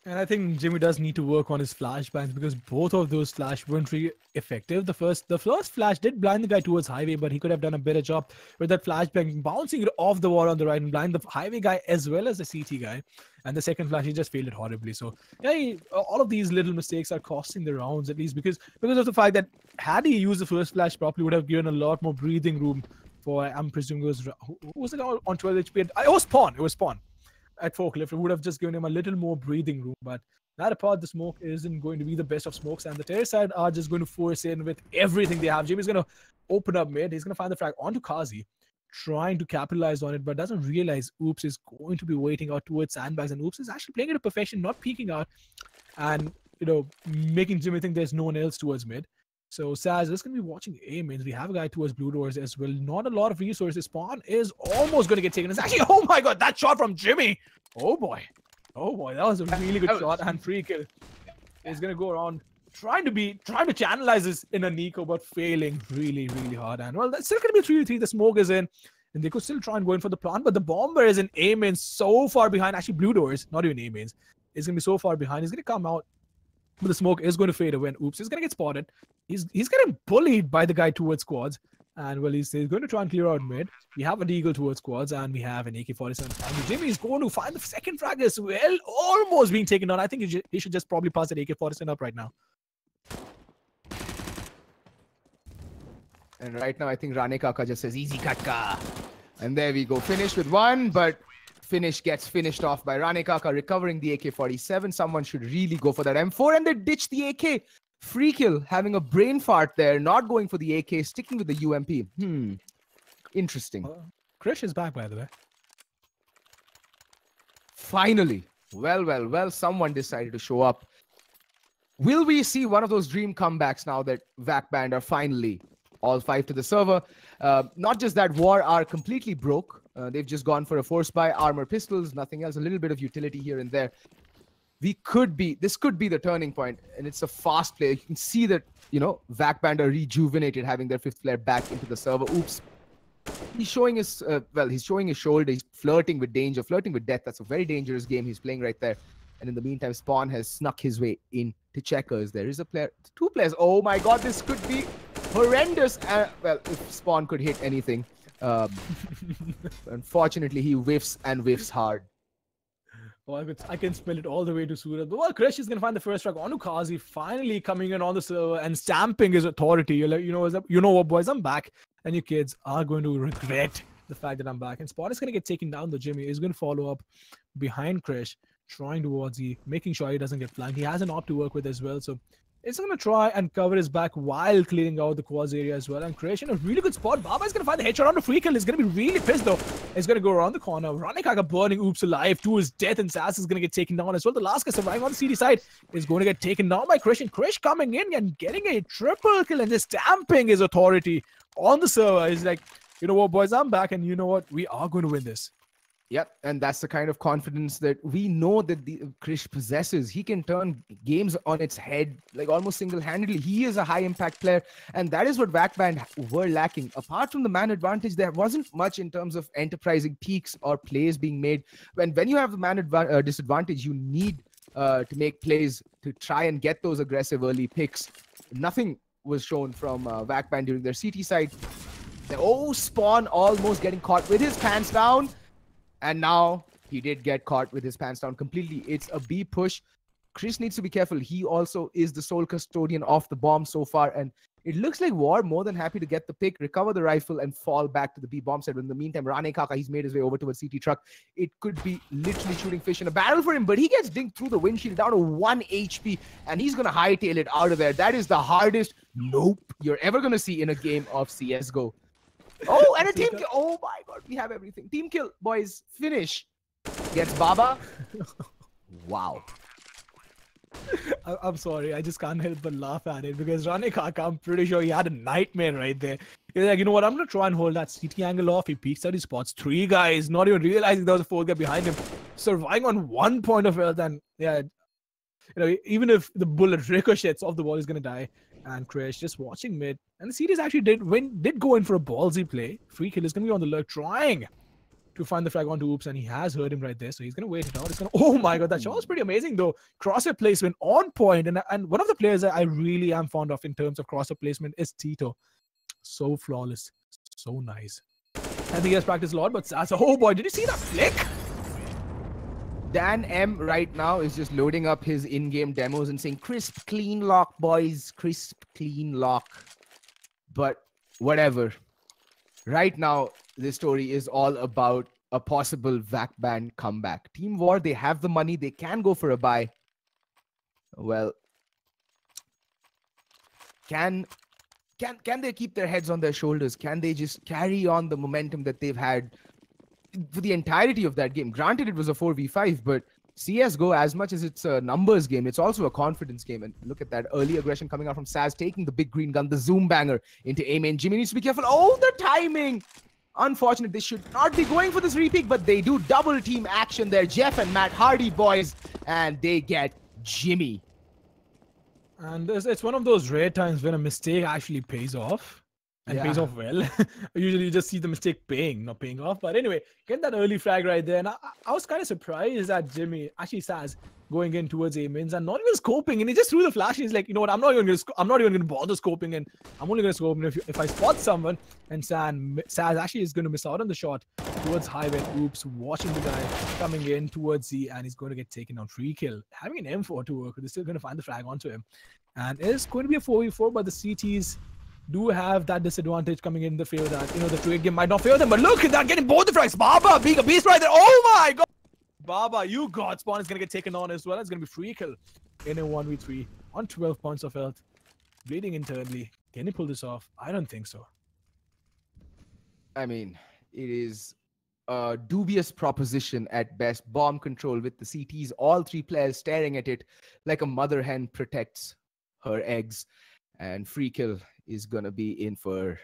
Speaker 2: And I think Jimmy does need to work on his flashbangs because both of those flash weren't really effective. The first flash did blind the guy towards highway, but he could have done a better job with that flashbang bouncing it off the wall on the right and blind the highway guy as well as the CT guy. And the second flash, he just failed it horribly. So yeah, all of these little mistakes are costing the rounds, at least because of the fact that had he used the first flash properly, would have given a lot more breathing room for, I'm presuming it was, who was it on 12 HP? It was Spawn. At Forklift, it would have just given him a little more breathing room. But that apart, the smoke isn't going to be the best of smokes, and the terror side are just going to force in with everything they have. Jimmy's going to open up mid. He's going to find the frag onto Kazi, trying to capitalize on it, but doesn't realize Oops is going to be waiting out towards sandbags, and Oops is actually playing it to perfection, not peeking out, and making Jimmy think there's no one else towards mid. So Saz is going to be watching A mains. We have a guy towards blue doors as well. Not a lot of resources. Spawn is almost going to get taken. It's actually, oh my god, that shot from Jimmy. Oh boy, that was a really good shot and free kill. He's going to go around trying to channelize this in a Nico, but failing really, really hard. And well, that's still going to be 3-3. The smoke is in, and they could still try and go in for the plant, but the bomber is in A mains so far behind. Actually, blue doors, not even A mains. It's going to be so far behind. He's going to come out. But the smoke is going to fade away, and Oops is going to get spotted. He's getting bullied by the guy towards squads. And well, he's going to try and clear out mid. We have a deagle towards squads, and we have an AK-47. And Jimmy is going to find the second frag as well. Almost being taken down. I think he should just probably pass that AK-47 up right now.
Speaker 1: And right now, I think Rane Kaka just says, easy katka. And there we go. Finished with one, but Finish gets finished off by Rane Kaka, recovering the AK-47. Someone should really go for that M4, and they ditch the AK. Free kill, having a brain fart there, not going for the AK, sticking with the UMP. Interesting.
Speaker 2: Krish is back, by the way.
Speaker 1: Finally. Well, someone decided to show up. Will we see one of those dream comebacks now that VAC Banned are finally all 5 to the server? Not just that, War are completely broke. They've just gone for a force buy, armor pistols, nothing else, a little bit of utility here and there. This could be the turning point, and it's a fast play. You can see that, VAC Banned are rejuvenated, having their 5th player back into the server. Oops. He's showing his, he's showing his shoulder. He's flirting with danger, flirting with death. That's a very dangerous game he's playing right there. And in the meantime, Spawn has snuck his way in to checkers. There is a player, 2 players. Oh my god, this could be horrendous. Well, if Spawn could hit anything. Unfortunately, he whiffs and whiffs hard.
Speaker 2: Oh, I can spell it all the way to Surat. But well, Krish is going to find the first track on Kazi, finally coming in on the server and stamping his authority. You're like, you know what, boys, I'm back. And you kids are going to regret the fact that I'm back. And Spawn is going to get taken down. The Jimmy is going to follow up behind Krish, trying towards making sure he doesn't get flanked. He has an op to work with as well. So it's going to try and cover his back while clearing out the quads area as well. And Krish in a really good spot. Baba is going to find the headshot on the free kill. He's going to be really pissed though. He's going to go around the corner. Rane Kaka burning Oops alive to his death, and Sass is going to get taken down as well. The last guy surviving on the CD side is going to get taken down by Krish. And Krish coming in and getting a triple kill and just stamping his authority on the server. He's like, you know what, boys, I'm back, and you know what, we are going to win this.
Speaker 1: Yep, and that's the kind of confidence that we know that the Krish possesses. He can turn games on its head, like almost single-handedly. He is a high-impact player, and that is what VAC Banned were lacking. Apart from the man advantage, there wasn't much in terms of enterprising peaks or plays being made. When you have the man disadvantage, you need to make plays to try and get those aggressive early picks. Nothing was shown from VAC Banned during their CT side. Spawn almost getting caught with his pants down. And now he did get caught with his pants down completely. It's a B push. Chris needs to be careful. He also is the sole custodian of the bomb so far. And it looks like War more than happy to get the pick, recover the rifle, and fall back to the B bomb side. In the meantime, Rane Kaka, he's made his way over towards CT truck. It could be literally shooting fish in a barrel for him, but he gets dinged through the windshield down to 1 HP, and he's going to hightail it out of there. That is the hardest nope you're ever going to see in a game of CSGO. Oh, and a team kill. Oh my god, we have everything. Team kill, boys. Finish. Gets Baba. Wow.
Speaker 2: I'm sorry, I just can't help but laugh at it because Ranekaka, I'm pretty sure he had a nightmare right there. He's like, you know what, I'm gonna try and hold that CT angle off. He peeks out, he spots 3 guys, not even realizing there was a 4th guy behind him, surviving on 1 point of health. And yeah, even if the bullet ricochets off the wall, he's gonna die. And Krish just watching mid, and the CTs actually did go in for a ballsy play. Free kill is gonna be on the lurk, trying to find the frag onto Oops, and he has heard him right there, so he's gonna wait it out. It's gonna, oh my god, that shot was pretty amazing though. Crosshair placement on point, and one of the players that I really am fond of in terms of crosshair placement is Tito. So flawless, so nice. I think he has practiced a lot, but oh boy, did you see that flick?
Speaker 1: Dan M right now is just loading up his in-game demos and saying, crisp, clean lock, boys. Crisp, clean lock. But whatever. Right now, this story is all about a possible VAC Banned comeback. Team War, they have the money. They can go for a buy. Well, can they keep their heads on their shoulders? Can they just carry on the momentum that they've had for the entirety of that game? Granted, it was a 4v5, but CSGO, as much as it's a numbers game, it's also a confidence game. And look at that early aggression coming out from Saz, taking the big green gun, the zoom banger into A main. Jimmy needs to be careful. Oh, the timing! Unfortunate, they should not be going for this repeat, but they do double team action there. Jeff and Matt Hardy boys, and they get Jimmy.
Speaker 2: And it's one of those rare times when a mistake actually pays off. And pays off well. Usually you just see the mistake not paying off. But anyway, get that early frag right there. And I was kind of surprised that Jimmy, actually Saz, going in towards A-mains and not even scoping. And he just threw the flash. He's like, you know what, I'm not even going to bother scoping. And I'm only going to scope if I spot someone. And Saz actually is going to miss out on the shot towards highway. Oops, watching the guy coming in towards Z, and he's going to get taken down. Free kill. Having an M4 to work with, they're still going to find the frag onto him. And it's going to be a 4v4, but the CTs do have that disadvantage coming in the field that, the trade game might not favor them. But look at that, getting both the frags. Baba being a beast right there. Oh my god. Baba, you got Spawn is going to get taken on as well. It's going to be free kill in a 1v3 on 12 points of health. Bleeding internally. Can he pull this off? I don't think so.
Speaker 1: I mean, it is a dubious proposition at best. Bomb control with the CTs, all 3 players staring at it like a mother hen protects her eggs. And free kill is going to be in for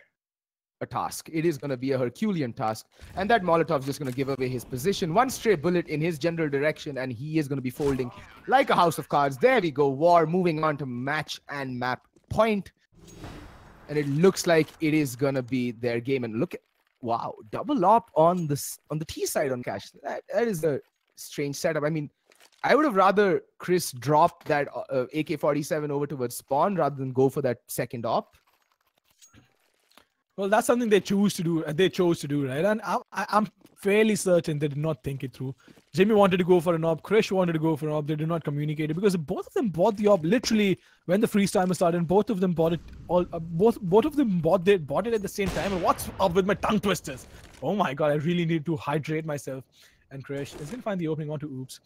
Speaker 1: a task. It is going to be a Herculean task. And that Molotov's just going to give away his position. One stray bullet in his general direction, and he is going to be folding like a house of cards. There we go. War moving on to match and map point. And it looks like it is going to be their game. And look at, wow, double op on the T side on Cash. That is a strange setup. I mean, I would have rather Chris drop that AK-47 over towards Spawn rather than go for that second op.
Speaker 2: Well, that's something they chose to do, right? And I'm fairly certain they did not think it through. Jimmy wanted to go for an op. Krish wanted to go for an op. They did not communicate it because both of them bought the op literally when the freeze timer started. And both of them bought it all. Both of them bought it at the same time. And what's up with my tongue twisters? Oh my god! I really need to hydrate myself. And Krish is gonna find the opening onto Oops.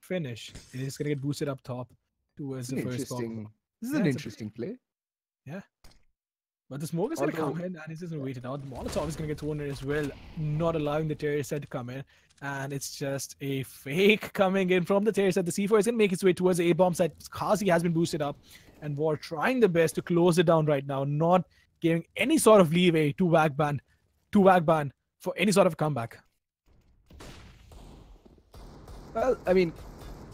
Speaker 2: Finish. It's gonna get boosted up top towards the first bomb.
Speaker 1: This is an interesting play.
Speaker 2: Yeah. But the smoke is going to come in, and he's just going to wait it out. The Molotov is going to get thrown in as well, not allowing the terrorist set to come in. And it's just a fake coming in from the terrorist set. The C4 is going to make its way towards the A-bomb site. Kazi has been boosted up, and War trying the best to close it down right now, not giving any sort of leeway to VAC Banned for any sort of comeback.
Speaker 1: Well, I mean,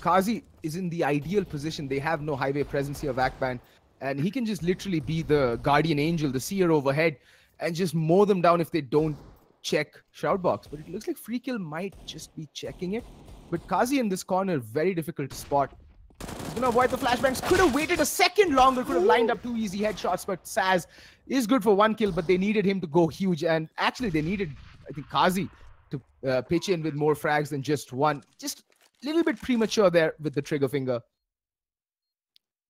Speaker 1: Kazi is in the ideal position. They have no highway presence here, VAC Banned. And he can just literally be the guardian angel, the seer overhead, and just mow them down if they don't check Shoutbox. But it looks like Free Kill might just be checking it. But Kazi in this corner, very difficult to spot. He's going to avoid the flashbangs. Could have waited a second longer. Could have lined up 2 easy headshots. But Saz is good for 1 kill, but they needed him to go huge. And actually, they needed, I think, Kazi to pitch in with more frags than just 1. Just a little bit premature there with the trigger finger.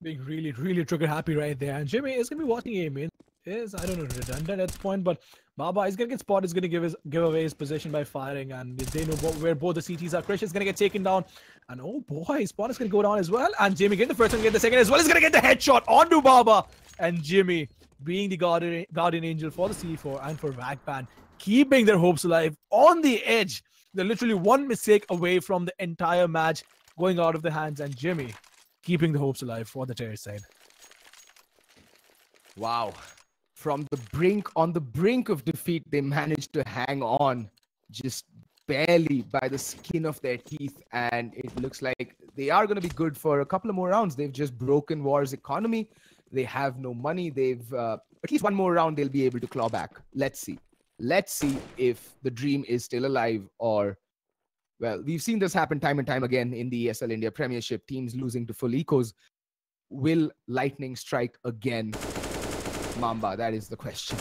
Speaker 2: Being really, really trigger happy right there. And Jimmy is going to be watching A-main. Is, I don't know, redundant at this point, but Baba is going to get spotted. Is going to give away his position by firing. And they know where both the CTs are. Krish is going to get taken down. And oh boy, Spawn is going to go down as well. And Jimmy getting the first one, get the second as well. He's going to get the headshot onto Baba. And Jimmy being the guardian angel for the C4 and for VAC Banned, keeping their hopes alive on the edge. They're literally 1 mistake away from the entire match going out of their hands. And Jimmy keeping the hopes alive for the terrorist side.
Speaker 1: Wow. From on the brink of defeat, they managed to hang on just barely by the skin of their teeth. And it looks like they are going to be good for a couple of more rounds. They've just broken War's economy. They have no money. They've at least one more round they'll be able to claw back. Let's see. Let's see if the dream is still alive or, well, we've seen this happen time and time again in the ESL India Premiership. Teams losing to full ecos. Will lightning strike again? Mamba, that is the question.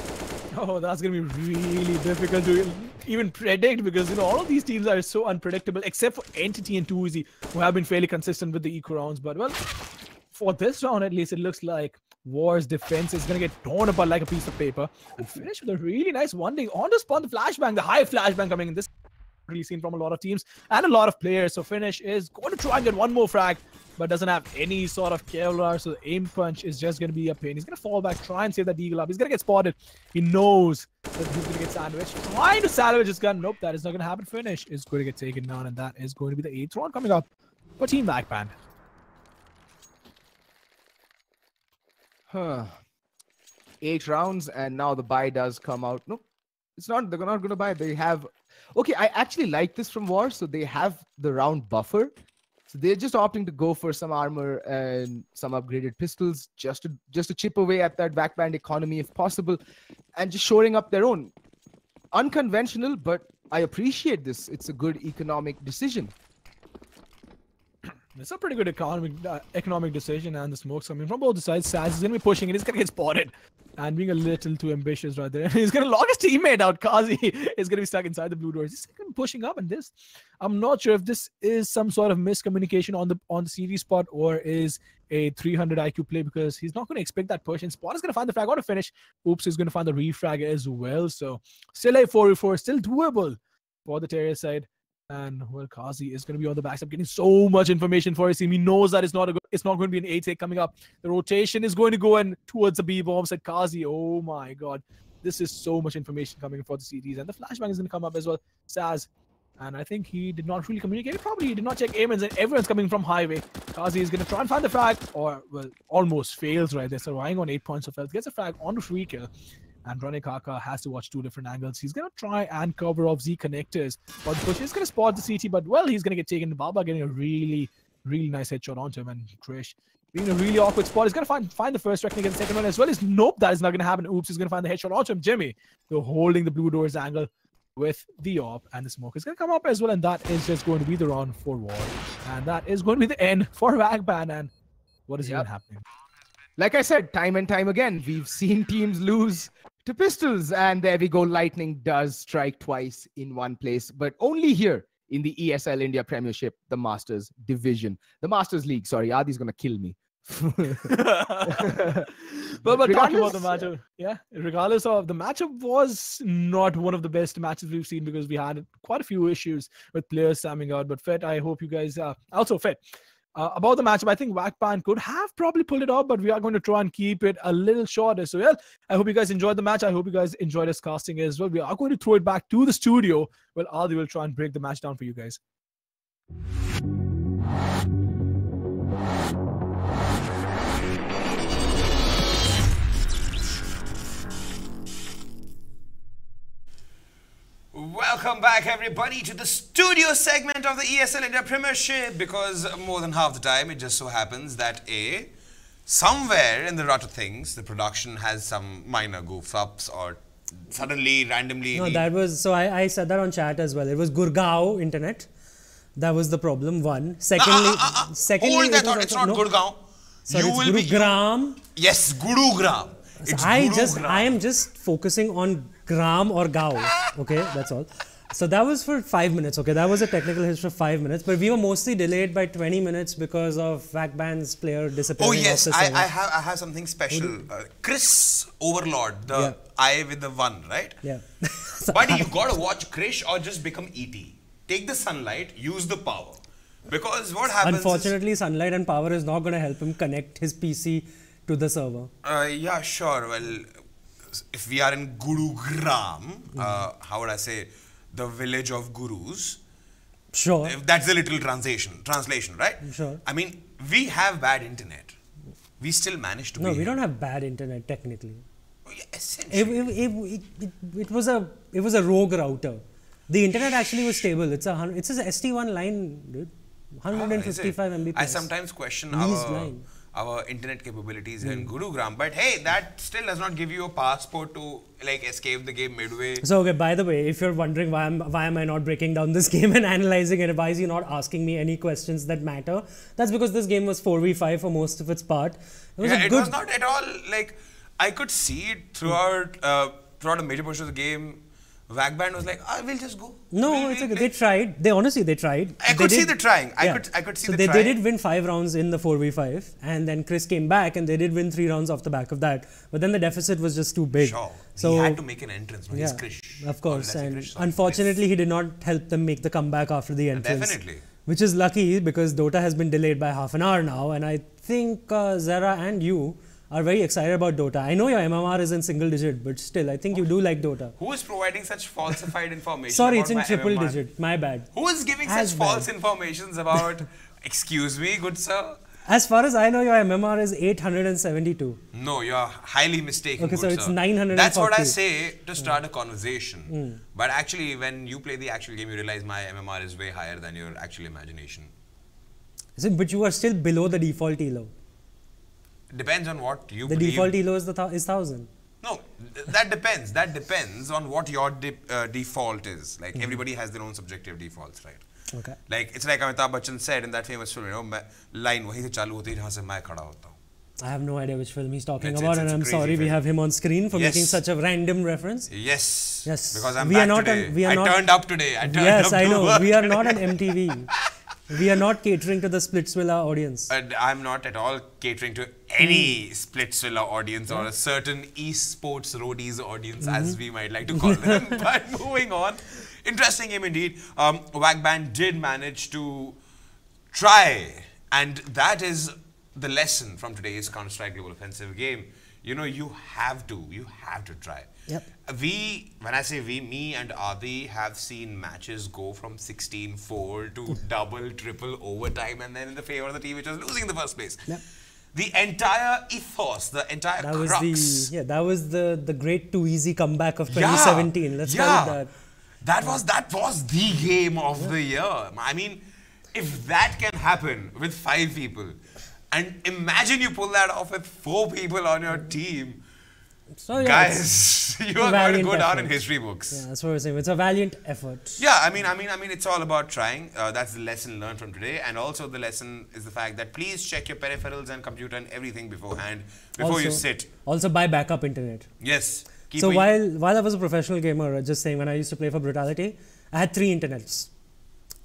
Speaker 2: Oh, that's going to be really difficult to even predict because, all of these teams are so unpredictable except for Entity and 2EZ who have been fairly consistent with the eco rounds. But, well, for this round at least, it looks like War's defense is going to get torn apart like a piece of paper and finish with a really nice one-ding on the spot. The flashbang, the high flashbang coming in. This really seen from a lot of teams and a lot of players. So Finish is going to try and get one more frag, but doesn't have any sort of Kevlar, so the aim punch is just going to be a pain. He's going to fall back, try and save that eagle up. He's going to get spotted. He knows that he's going to get sandwiched. Trying to salvage his gun. Nope, that is not going to happen. Finish is going to get taken down, and that is going to be the 8th round coming up for Team VAC Banned.
Speaker 1: Huh. 8 rounds, and now the buy does come out. Nope, it's not. They're not going to buy. They have... Okay, I actually like this from War. So they have the round buffer. So they're just opting to go for some armor and some upgraded pistols just to chip away at that VAC Banned economy if possible, and just shoring up their own. Unconventional, but I appreciate this. It's a good economic decision.
Speaker 2: It's a pretty good economic decision, and the smoke's coming from both sides. Saz is going to be pushing it. He's going to get spotted and being a little too ambitious right there. He's going to lock his teammate out. Kazi is going to be stuck inside the blue doors. He's going to be pushing up, and this, I'm not sure if this is some sort of miscommunication on the CV spot or is a 300 IQ play, because he's not going to expect that push. And Spot is going to find the frag on to finish. Oops, he's going to find the refrag as well. So still a 4v4, still doable for the terrorist side. And well, Kazi is going to be on the backside, getting so much information for his team. He knows that it's not going to be an 8-8 coming up. The rotation is going to go in towards the B bomb. Said Kazi. Oh my god, this is so much information coming for the CDs, and the flashbang is going to come up as well. Saz, and I think he did not really communicate. Probably he did not check aimings, and everyone's coming from highway. Kazi is going to try and find the frag, or well, almost fails right there. So relying on 8 points of health, gets a frag on the free kill. And Rane Kaka has to watch 2 different angles. He's going to try and cover off Z connectors. But Push is going to spot the CT, but well, he's going to get taken. Baba getting a really, really nice headshot onto him. And Krish being a really awkward spot. He's going to find the first technique and the second one as well. As nope, that is not going to happen. Oops, he's going to find the headshot onto him. Jimmy, though, holding the blue doors angle with the op, and the smoke is going to come up as well. And that is just going to be the round for War. And that is going to be the end for VAC Banned. And what is even happening?
Speaker 1: Like I said, time and time again, we've seen teams lose to pistols, and there we go. Lightning does strike twice in one place, but only here in the ESL India Premiership, the Masters Division, the Masters League. Sorry, Adi's gonna kill me.
Speaker 2: but talking about the matchup, regardless of the matchup, was not one of the best matches we've seen because we had quite a few issues with players spamming out. But Fet, I hope you guys also Fet. About the matchup, I think VAC Banned could have probably pulled it off, but we are going to try and keep it a little shorter. So, yeah, I hope you guys enjoyed the match. I hope you guys enjoyed us casting as well. We are going to throw it back to the studio. Well, Adi will try and break the match down for you guys.
Speaker 3: Welcome back, everybody, to the studio segment of the ESL India Premiership, because more than half the time it just so happens that somewhere in the rut of things, the production has some minor goof-ups or suddenly, randomly...
Speaker 4: No, that was... So I said that on chat as well. It was Gurgaon internet. That was the problem, one. Secondly... secondly
Speaker 3: hold that thought. It's not Gurgaon.
Speaker 4: Sorry, you will Gurugram.
Speaker 3: Yes, Gurugram.
Speaker 4: So I am just focusing on gram or gao. Okay, that's all. So that was for 5 minutes. Okay, that was a technical hitch for 5 minutes, but we were mostly delayed by 20 minutes because of VAC Banned's player disappearing.
Speaker 3: Oh yes, I have something special. Chris Overlord, the eye with the 1, right?
Speaker 4: Yeah.
Speaker 3: So buddy, you gotta watch Krish or just become ET. Take the sunlight, use the power. Because what happens
Speaker 4: unfortunately, sunlight and power is not going to help him connect his PC to the server.
Speaker 3: Yeah, sure. Well, if we are in Gurugram, how would I say, the village of gurus.
Speaker 4: Sure.
Speaker 3: That's the literal translation, right?
Speaker 4: Sure.
Speaker 3: I mean, we have bad internet. We still manage to
Speaker 4: No,
Speaker 3: be
Speaker 4: we
Speaker 3: here.
Speaker 4: don't have bad internet technically.
Speaker 3: Oh, yeah, essentially.
Speaker 4: It was a rogue router. The internet actually was stable. It's a ST1 line, dude. 155 Mbps.
Speaker 3: I sometimes question
Speaker 4: Leased line.
Speaker 3: our internet capabilities here in Gurugram, but hey, that still does not give you a passport to like escape the game midway.
Speaker 4: So okay, by the way, if you're wondering why am I not breaking down this game and analyzing it, why is he not asking me any questions that matter? That's because this game was 4v5 for most of its part.
Speaker 3: It was not at all like I could see it throughout a major portion of the game. VAC Banned was like, we'll just go.
Speaker 4: No, they tried. They tried.
Speaker 3: I could see the trying. I could see the trying.
Speaker 4: They did win 5 rounds in the 4v5, and then Chris came back and they did win 3 rounds off the back of that. But then the deficit was just too big.
Speaker 3: Sure.
Speaker 4: So
Speaker 3: he had to make an entrance. He's Krish.
Speaker 4: Of course. And
Speaker 3: Krish,
Speaker 4: unfortunately, he did not help them make the comeback after the entrance.
Speaker 3: Definitely.
Speaker 4: Which is lucky because Dota has been delayed by half an hour now, and I think Zara and you are very excited about Dota. I know your MMR is in single digit, but still, I think you do like Dota.
Speaker 3: Who is providing such falsified information?
Speaker 4: Sorry,
Speaker 3: about
Speaker 4: it's in
Speaker 3: my
Speaker 4: triple
Speaker 3: MMR?
Speaker 4: digit. My bad.
Speaker 3: Who is giving such false informations about? Excuse me, good sir.
Speaker 4: As far as I know, your MMR is 872.
Speaker 3: No, you're highly mistaken.
Speaker 4: Okay,
Speaker 3: good
Speaker 4: so it's
Speaker 3: sir.
Speaker 4: 940.
Speaker 3: That's what I say to start a conversation. But actually, when you play the actual game, you realize my MMR is way higher than your actual imagination.
Speaker 4: But you are still below the default elo.
Speaker 3: Depends on what you
Speaker 4: The
Speaker 3: believe.
Speaker 4: default elo is 1000.
Speaker 3: No, that depends. That depends on what your default is. Like everybody has their own subjective defaults, right?
Speaker 4: Okay.
Speaker 3: Like it's like Amitabh Bachchan said in that famous film, line wahi se chalu hoti hai jahan se main khada hota hu.
Speaker 4: I have no idea which film he's talking
Speaker 3: It's
Speaker 4: about,
Speaker 3: a
Speaker 4: and I'm
Speaker 3: crazy
Speaker 4: sorry we
Speaker 3: film.
Speaker 4: have him on screen for
Speaker 3: Yes.
Speaker 4: making such a random reference.
Speaker 3: Yes.
Speaker 4: Yes.
Speaker 3: Because I'm
Speaker 4: We
Speaker 3: back
Speaker 4: are not
Speaker 3: today.
Speaker 4: on- we are not-
Speaker 3: I turned up today. I turned
Speaker 4: Yes,
Speaker 3: up
Speaker 4: I
Speaker 3: to
Speaker 4: know.
Speaker 3: work
Speaker 4: We are
Speaker 3: today.
Speaker 4: not on MTV. We are not catering to the Splitsvilla audience.
Speaker 3: And I'm not at all catering to any Splitsvilla audience or a certain esports roadies audience, as we might like to call them. But moving on, interesting game indeed. VAC Banned did manage to try, and that is the lesson from today's Counter-Strike Global Offensive game. You know, you have to try.
Speaker 4: Yep.
Speaker 3: When I say we, me and Adi have seen matches go from 16-4 to double, triple overtime, and then in the favor of the team which was losing in the first place.
Speaker 4: Yep.
Speaker 3: The entire ethos, the entire
Speaker 4: That was
Speaker 3: crux.
Speaker 4: that was the great too easy comeback of 2017. Let's call it that.
Speaker 3: That was the game of the year. I mean, if that can happen with 5 people, and imagine you pull that off with 4 people on your team,
Speaker 4: So yeah,
Speaker 3: guys, you are going to go down in
Speaker 4: effort.
Speaker 3: history books.
Speaker 4: Yeah, that's what we're saying. It's a valiant effort.
Speaker 3: Yeah, I mean, it's all about trying. That's the lesson learned from today, and also the lesson is the fact that please check your peripherals and computer and everything beforehand before you sit.
Speaker 4: Also buy backup internet.
Speaker 3: Yes.
Speaker 4: So while I was a professional gamer, just saying, when I used to play for Brutality, I had 3 internets.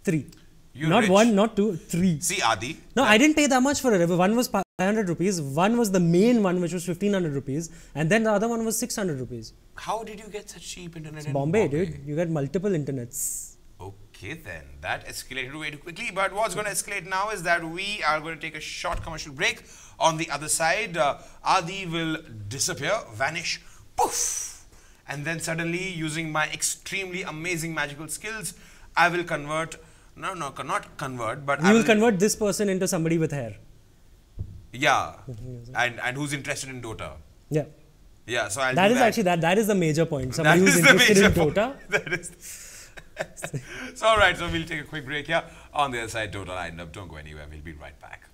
Speaker 4: 3.
Speaker 3: You're
Speaker 4: Not
Speaker 3: rich.
Speaker 4: 1, not 2, 3.
Speaker 3: See, Adi.
Speaker 4: No, I didn't pay that much for it. One was 500 rupees, one was the main one, which was 1500 rupees, and then the other one was 600 rupees.
Speaker 3: How did you get such cheap internet in
Speaker 4: Bombay, dude. You get multiple internets.
Speaker 3: Okay then, that escalated way too quickly. But what's going to escalate now is that we are going to take a short commercial break. On the other side, Adi will disappear, vanish, poof. And then suddenly, using my extremely amazing magical skills, I will convert, not convert, but
Speaker 4: You will convert this person into somebody with hair.
Speaker 3: Yeah, and who's interested in Dota.
Speaker 4: Yeah.
Speaker 3: Yeah, so I'll
Speaker 4: That
Speaker 3: do
Speaker 4: is
Speaker 3: that.
Speaker 4: actually, that is the major point. Somebody
Speaker 3: That
Speaker 4: who's
Speaker 3: is the
Speaker 4: interested
Speaker 3: major
Speaker 4: in
Speaker 3: point.
Speaker 4: Dota.
Speaker 3: That is. So, alright, so we'll take a quick break here. On the other side, Dota lined up. Don't go anywhere. We'll be right back.